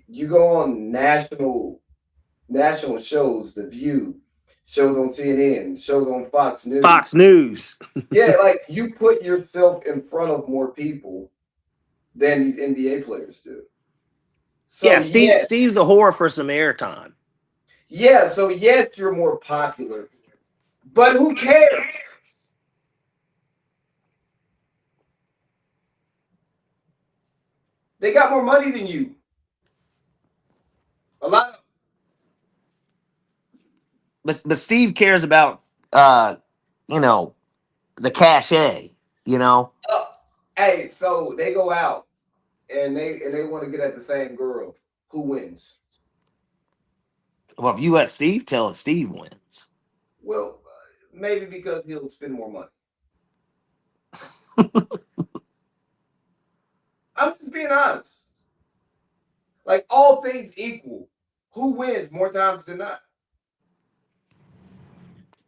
You go on national shows, The View, shows on CNN, shows on Fox News. Fox News. Yeah, like you put yourself in front of more people than these NBA players do. Yeah, So yes, Steve's a whore for some airtime. yeah, so yes, you're more popular, but who cares? They got more money than you. A lot of But Steve cares about uh, you know, the cachet, you know. hey, so they go out and they want to get at the same girl. Who wins? Well, if you let Steve tell it, Steve wins. Well, maybe because he'll spend more money. I'm just being honest. Like all things equal, who wins more times than not?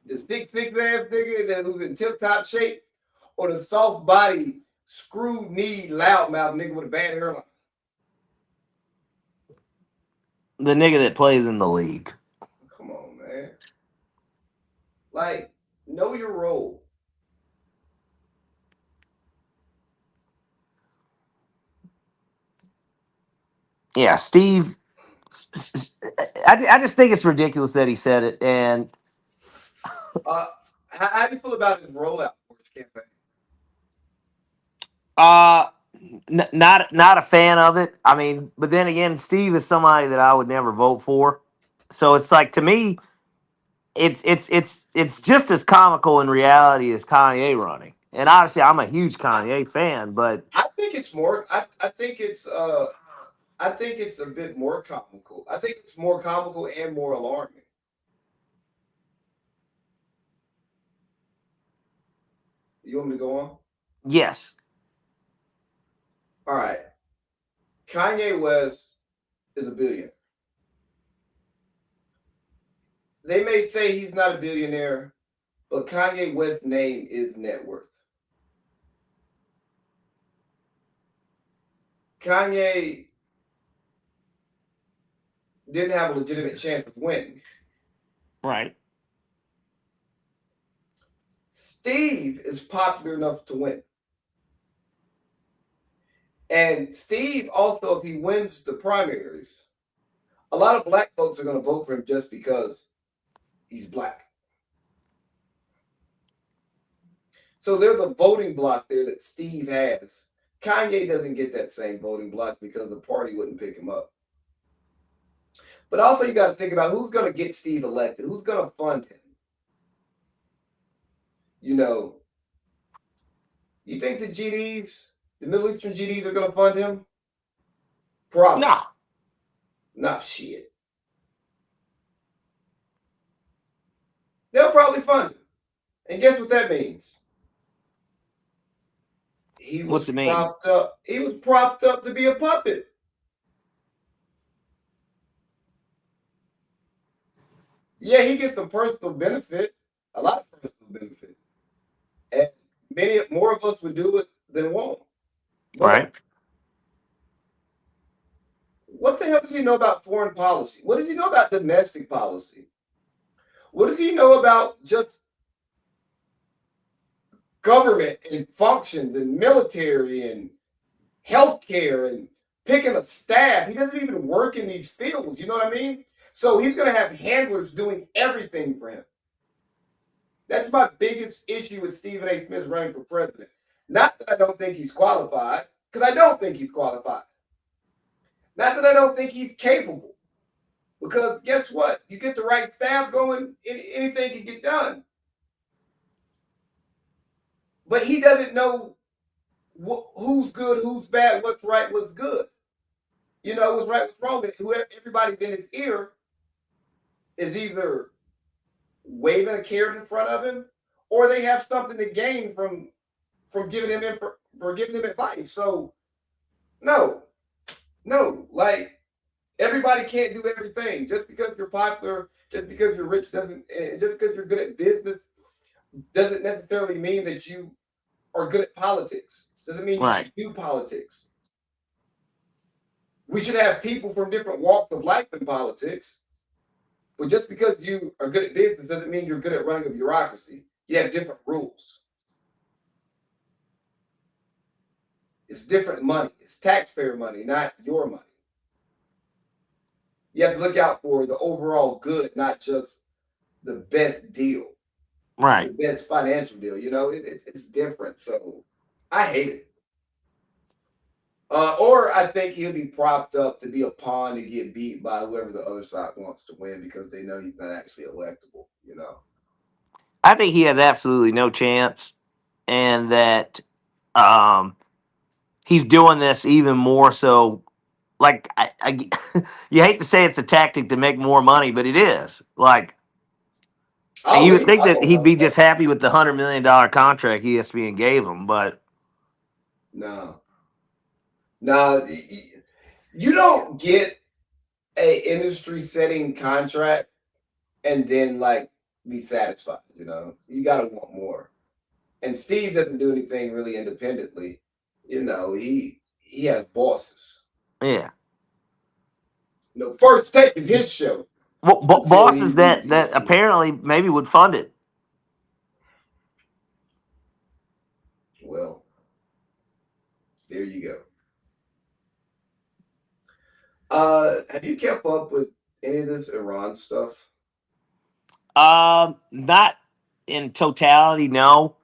The six ass nigga that who's in tip top shape, or the soft body, screw knee, loudmouth nigga with a bad hairline? The nigga that plays in the league. Come on, man. Like, know your role. Yeah, Steve. I just think it's ridiculous that he said it, and Uh, how do you feel about his rollout for his campaign? uh, not a fan of it. I mean, but then again, Steve is somebody that I would never vote for. So it's like, to me, it's just as comical in reality as Kanye running. And obviously, I'm a huge Kanye fan, but I think it's more. I think it's a bit more comical. I think it's more comical and more alarming. You want me to go on? yes, All right. Kanye West is a billionaire. They may say he's not a billionaire, but Kanye West's name is net worth. Kanye didn't have a legitimate chance of winning. right, Steve is popular enough to win. And Steve also, if he wins the primaries, a lot of black folks are going to vote for him just because he's black. So there's a voting block there that Steve has. Kanye doesn't get that same voting block because the party wouldn't pick him up. But also, you got to think about who's going to get Steve elected, who's going to fund him. You know, you think the GDs, the Middle Eastern GDs, are going to fund him? Probably. no, Not shit. They'll probably fund him. And guess what that means? He was what's it mean? propped up. He was propped up to be a puppet. Yeah, he gets some personal benefit, a lot of personal benefit, and many more of us would do it than won't. But Right, what the hell does he know about foreign policy? What does he know about domestic policy? What does he know about just government and functions and military and healthcare and picking a staff? He doesn't even work in these fields. You know what I mean? So he's going to have handlers doing everything for him. That's my biggest issue with Stephen A. Smith running for president. Not that I don't think he's qualified, because I don't think he's qualified. Not that I don't think he's capable, because guess what? You get the right staff going, anything can get done. But he doesn't know who's good, who's bad, what's right, what's good. You know, what's right, what's wrong. Whoever, everybody in his ear is either waving a carrot in front of him or they have something to gain from giving him for giving him advice. So no, no, like everybody can't do everything. Just because you're popular, just because you're rich doesn't, just because you're good at business doesn't necessarily mean that you are good at politics. Doesn't mean you Right. should do politics. We should have people from different walks of life in politics. But just because you are good at business doesn't mean you're good at running a bureaucracy. You have different rules. It's different money. It's taxpayer money, not your money. You have to look out for the overall good, not just the best deal, the Right. best financial deal. You know, it's different. So I hate it. Or I think he'll be propped up to be a pawn to get beat by whoever the other side wants to win because they know he's not actually electable. You know. I think he has absolutely no chance, and that um, he's doing this even more so. Like, you hate to say it's a tactic to make more money, but it is. Like, I'll you would leave. think I that don't he'd have a be problem. just happy with the $100 million contract ESPN gave him, but No, no, you don't get a industry setting contract and then like be satisfied. You know, you got to want more. And Steve doesn't do anything really independently. You know, he has bosses. yeah. You know, first take of his show Well, until he bosses leaves that ESPN. apparently maybe would fund it. Well, there you go. Have you kept up with any of this Iran stuff? Not in totality, no.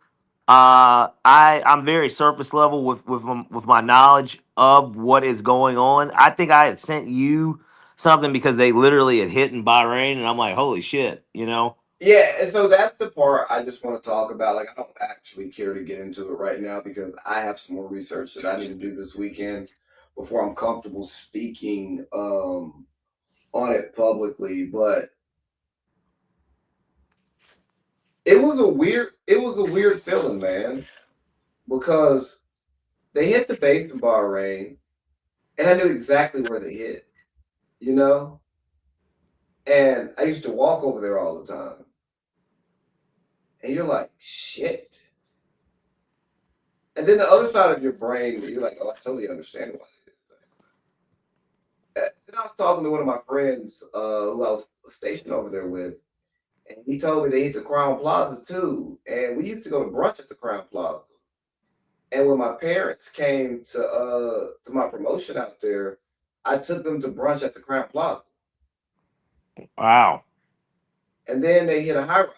I'm very surface level with my knowledge of what is going on. I think I had sent you something because they literally had hit in Bahrain, and I'm like, holy shit, you know? Yeah, and so that's the part I just want to talk about. Like, I don't actually care to get into it right now because I have some more research that I need to do this weekend before I'm comfortable speaking on it publicly. But it was a weird feeling, man, because they hit the base in Bahrain, and I knew exactly where they hit. You know, and I used to walk over there all the time, and you're like, shit. And then the other side of your brain, you're like, oh, I totally understand why they did that. Then I was talking to one of my friends who I was stationed over there with, and he told me they hit the Crown Plaza too. And we used to go to brunch at the Crown Plaza. And when my parents came to my promotion out there, I took them to brunch at the Crown Plaza. Wow. And then they hit a high rise.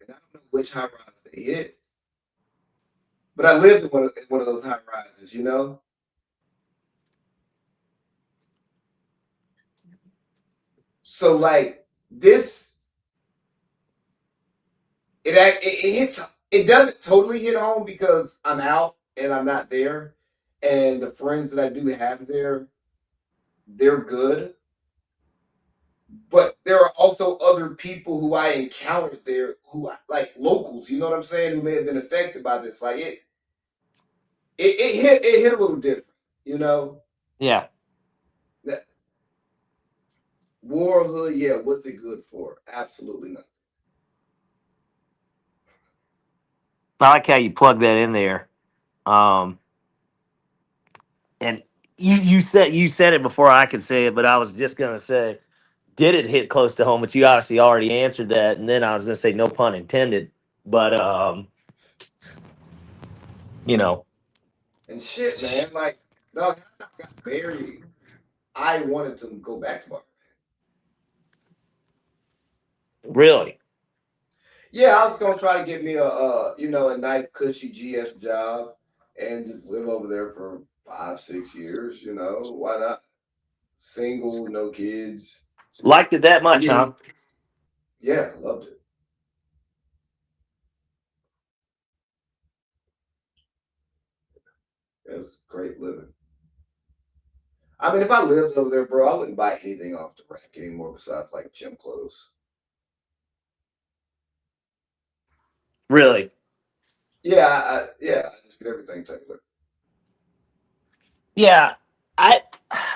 And I don't know which high rise they hit, but I lived in one of those high rises, you know? So like this, it hits. It doesn't totally hit home because I'm out and I'm not there, and the friends that I do have there, they're good. But there are also other people who I encountered there who like locals. You know what I'm saying? Who may have been affected by this. Like it hit a little different. You know Yeah. that war hood. Yeah, what's it good for? Absolutely nothing. I like how you plug that in there. Um, and you said it before I could say it, but I was just gonna say, did it hit close to home? But you obviously already answered that, and then I was gonna say no pun intended. But you know, And shit, man. Like, dog, I got married. I wanted to go back to Bar. really. Yeah, I was gonna try to get me a nice cushy GS job and just live over there for 5 6 years. You know, why not? Single, no kids. Liked it that I much, get huh? it. Yeah, loved it. It was great living. I mean, if I lived over there, bro, I wouldn't buy anything off the rack anymore besides like gym clothes. Really? Yeah, I just get everything tailored. Yeah. I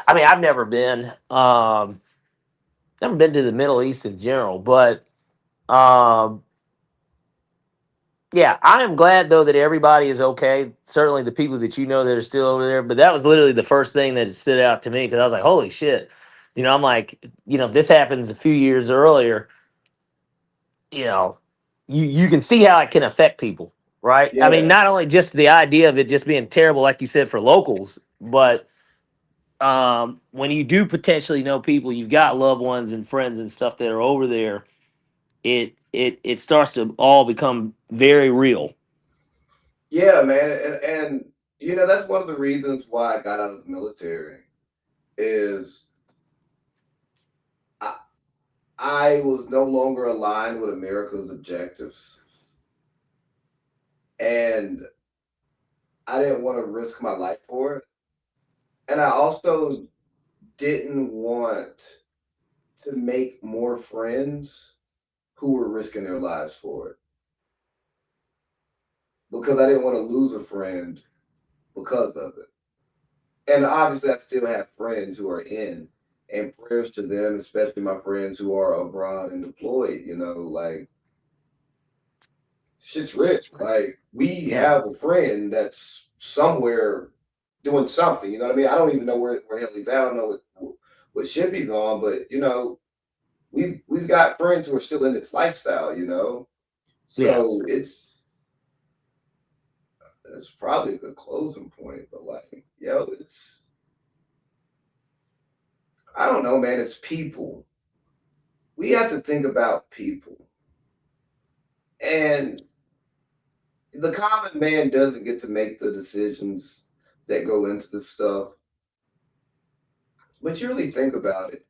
I mean, I've never been to the Middle East in general, but um yeah, I am glad though that everybody is okay. Certainly the people that you know that are still over there, but that was literally the first thing that stood out to me because I was like, "Holy shit!" I'm like, if this happens a few years earlier, you know, you can see how it can affect people, right? I mean, Yeah, not only just the idea of it just being terrible, like you said, for locals, but when you do potentially know people, you've got loved ones and friends and stuff that are over there, it starts to all become very real. yeah, man, and that's one of the reasons why I got out of the military is I, I was no longer aligned with America's objectives, and I didn't want to risk my life for it, and I also didn't want to make more friends who were risking their lives for it because I didn't want to lose a friend because of it. And obviously, I still have friends who are in, and prayers to them, especially my friends who are abroad and deployed. Like shit's rich. Like we Yeah. have a friend that's somewhere doing something. You know what I mean? I don't even know where the hell he's at. I don't know what ship he's on, but we've got friends who are still in this lifestyle. Yeah. So it's probably a good closing point. But like, it's I don't know, man. It's people. We have to think about people, and the common man doesn't get to make the decisions that go into this stuff. But you really think about it,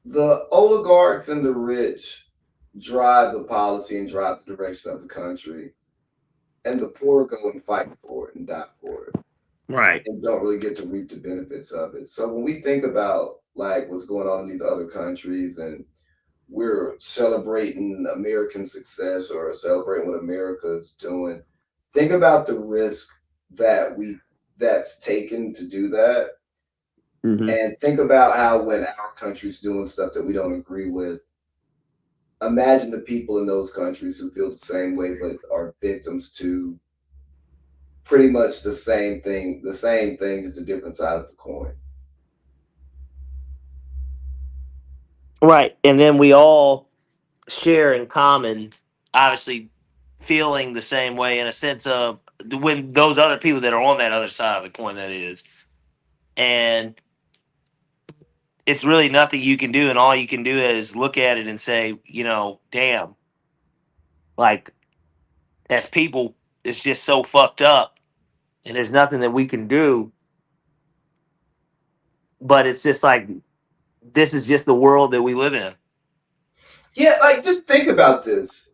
the oligarchs and the rich drive the policy and drive the direction of the country, and the poor go and fight for it and die for it Right. and don't really get to reap the benefits of it. So when we think about like what's going on in these other countries and we're celebrating American success or celebrating what America is doing, think about the risk that we that's taken to do that, Hmm. and think about how when our country's doing stuff that we don't agree with, imagine the people in those countries who feel the same way but are victims to pretty much the same thing, just a different side of the coin. Right. And then we all share in common, obviously, feeling the same way in a sense of when those other people that are on that other side of the coin, that is. And it's really nothing you can do. And all you can do is look at it and say, damn, like, as people, it's just so fucked up. And there's nothing that we can do. But it's just like, this is just the world that we live in. Yeah, like just think about this.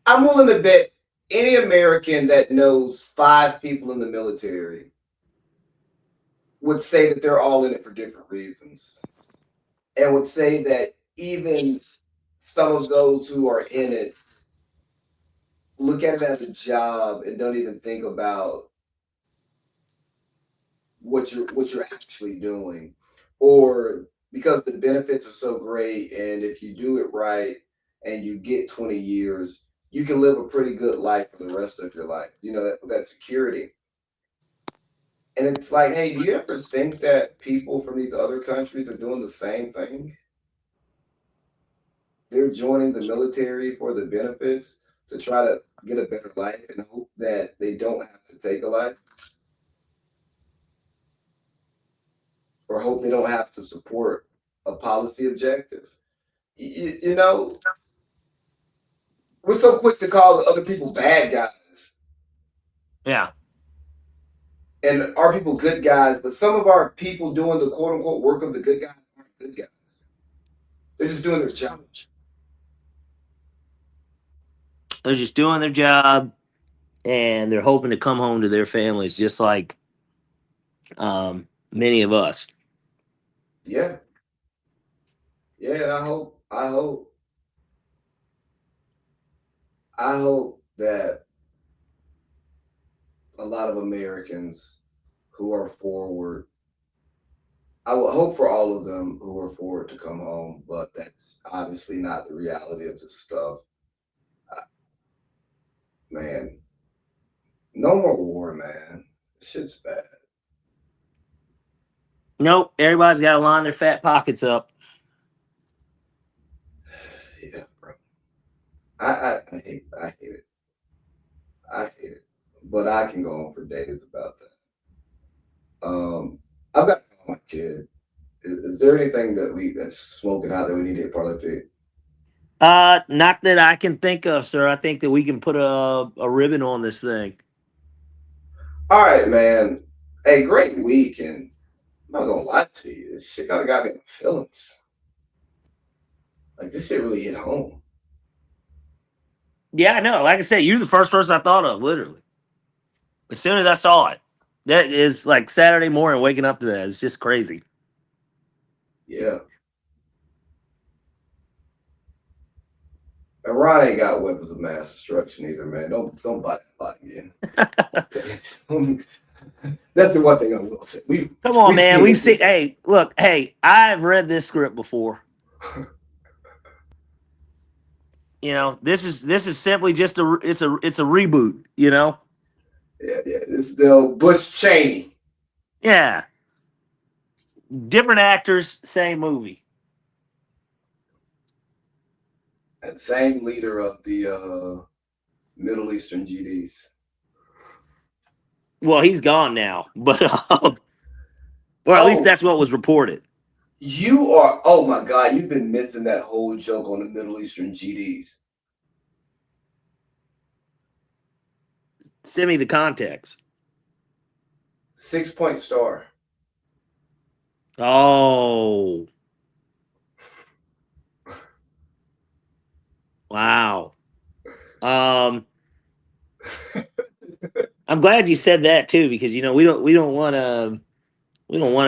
I'm willing to bet any American that knows 5 people in the military would say that they're all in it for different reasons, and would say that even some of those who are in it look at it as a job and don't even think about what you're actually doing, or because the benefits are so great, and if you do it right and you get 20 years, you can live a pretty good life for the rest of your life. That security. And it's like, hey, do you ever think that people from these other countries are doing the same thing? They're joining the military for the benefits to try to get a better life and hope that they don't have to take a life, or hope they don't have to support a policy objective. You know, we're so quick to call other people bad guys Yeah. and our people good guys, but some of our people doing the quote unquote work of the good guys aren't good guys. They're just doing their job. They're just doing their job and they're hoping to come home to their families just like many of us. Yeah, Yeah, and I hope that a lot of Americans who are forward, I would hope for all of them who are forward to come home, but that's obviously not the reality of this stuff. Uh, Man, no more war, man. Shit's bad. Nope, everybody's got to line their fat pockets up. Yeah, bro. I hate it. I hate it. But I can go on for days about that. I've got to call my kid. Is there anything that's smoking out that we need to parlay to? Not that I can think of, sir. I think that we can put a ribbon on this thing. All right, man. Hey, great week, and I'm not gonna lie to you. This shit kind of got me in my feelings. Like this shit really hit home. Yeah, I know. Like I said, you're the first person I thought of, literally. As soon as I saw it, that is like Saturday morning waking up to that. It's just crazy. Yeah. Iran ain't got weapons of mass destruction either, man. Don't buy that lie again. That's the one thing I will say. Come on, We man. seen We've it. seen. Hey, look. Hey, I've read this script before. You know, this is simply just a reboot. You know. Yeah, yeah. It's still Bush Cheney. Yeah. Different actors, same movie. And same leader of the Middle Eastern GDs. Well, he's gone now, but or at least Oh, that's what was reported. you are. Oh my God, you've been missing that whole joke on the Middle Eastern GDs. Send me the context. 6 point star. Oh, wow. Um, I'm glad you said that too, because we don't want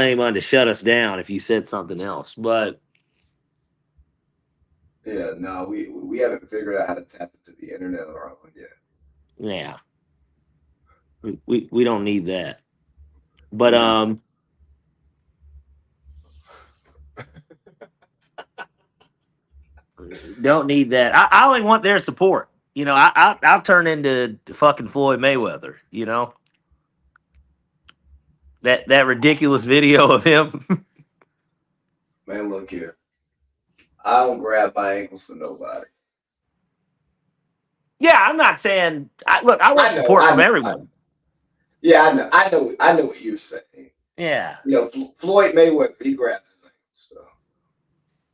anyone to shut us down if you said something else. But Yeah, no, we haven't figured out how to tap into the internet on our own yet. yeah, we don't need that. But No. don't need that. I only want their support. You know, I'll turn into fucking Floyd Mayweather. You know that ridiculous video of him. Man, look here. I don't grab my ankles for nobody. Yeah, I'm not saying. Look, I want I know, support I from know, I everyone. know. Yeah, I know what you're saying. Yeah. You know, Floyd Mayweather, he grabs his ankles. So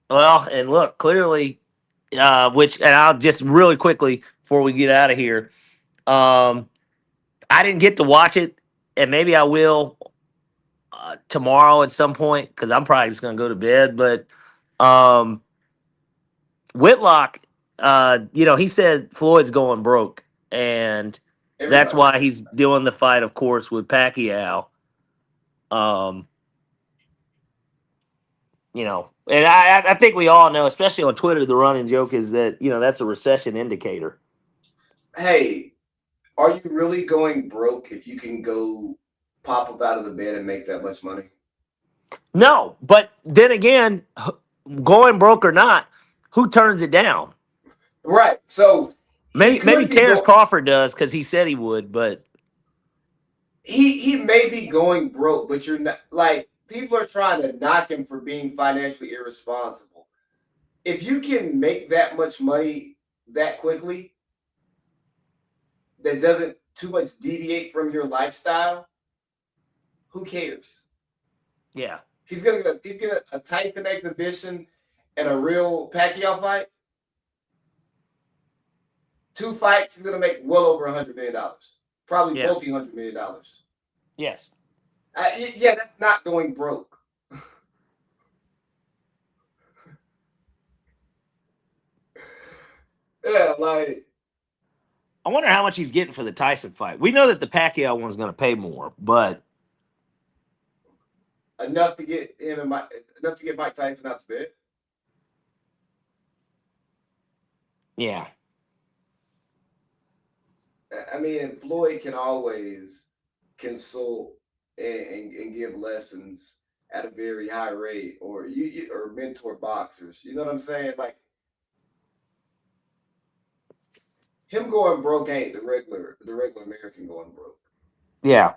Well, and look, clearly, which, and I'll just really quickly before we get out of here. Um, I didn't get to watch it, and maybe I will tomorrow at some point because I'm probably just gonna go to bed. But um, Whitlock, he said Floyd's going broke, and that's everybody why says he's doing the fight, of course, with Pacquiao. Um, and I think we all know, especially on Twitter, the running joke is that that's a recession indicator. that. Hey, are you really going broke if you can go pop up out of the bed and make that much money? No, but then again, going broke or not, who turns it down? Right. So he Maybe could be Terrence going. Crawford does because he said he would, but He may be going broke, but you're not like people are trying to knock him for being financially irresponsible. If you can make that much money that quickly, that doesn't too much deviate from your lifestyle, who cares? yeah, He's gonna a Tyson exhibition and a real Pacquiao fight. Two fights, he's gonna make well over $100 million, probably yeah, multi-$100 million. yes. Yeah, that's not going broke. Yeah, like I wonder how much he's getting for the Tyson fight. We know that the Pacquiao one's going to pay more, but enough to get him and Mike, enough to get Mike Tyson out to bed. Yeah. I mean, Floyd can always consult and give lessons at a very high rate, or or mentor boxers. You know what I'm saying? Like him going broke ain't the regular American going broke. Yeah.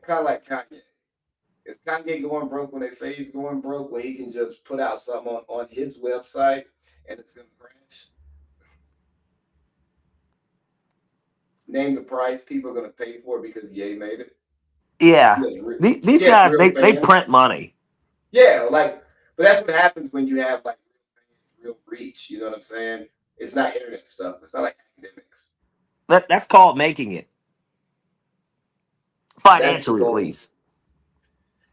Kind of like Kanye. Is Kanye going broke when they say he's going broke when he can just put out something on his website and it's gonna crash? Name the price people are gonna pay for it because Ye made it. Yeah. These He has guys, real they fans. print money. Yeah, like, but that's what happens when you have like real reach. You know what I'm saying? It's not internet stuff. It's not like academics. That's called making it. That's the Financially, at goal. least.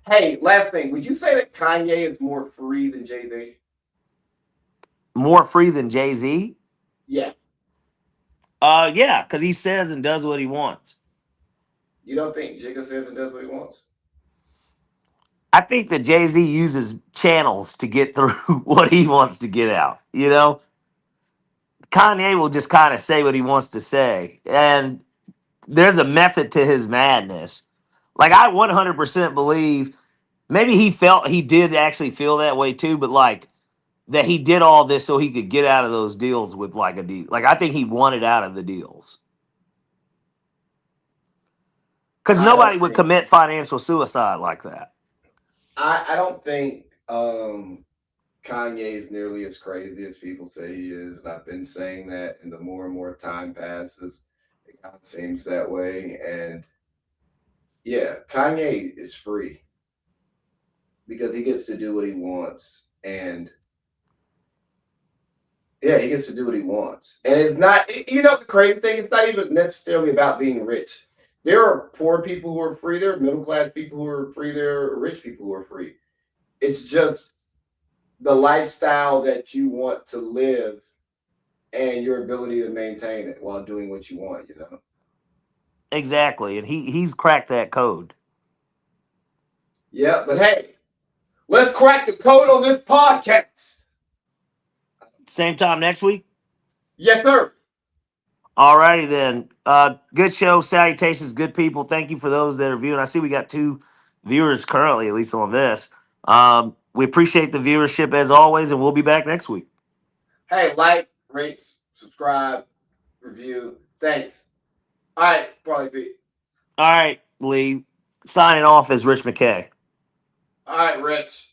Hey, last thing. Would you say that Kanye is more free than Jay Z? More free than Jay-Z? Yeah. Yeah, because he says and does what he wants. You don't think Jigga says and does what he wants? I think that Jay-Z uses channels to get through what he wants to get out. You know, Kanye will just kind of say what he wants to say. And there's a method to his madness. Like, I 100% believe maybe he did actually feel that way too, but like that he did all this so he could get out of those deals with like a deal. Like, I think he wanted out of the deals because I nobody don't would think. commit financial suicide like that. I don't think Kanye is nearly as crazy as people say he is, and I've been saying that. And the more and more time passes, it kind of seems that way. And yeah, Kanye is free because he gets to do what he wants, and yeah, he gets to do what he wants. And it's not, the crazy thing, it's not even necessarily about being rich. There are poor people who are free, there are middle class people who are free, there are rich people who are free. It's just the lifestyle that you want to live and your ability to maintain it while doing what you want. Exactly, and he's cracked that code. Yeah, but hey, let's crack the code on this podcast. Same time next week. Yes, sir. Alrighty then. Good show. Salutations, good people. Thank you for those that are viewing. I see we got 2 viewers currently, at least on this. We appreciate the viewership as always, and we'll be back next week. Hey, like, rate, subscribe, review. Thanks. All right, probably be. All right, Lee. Signing off as Rich McKay. All right, Rich.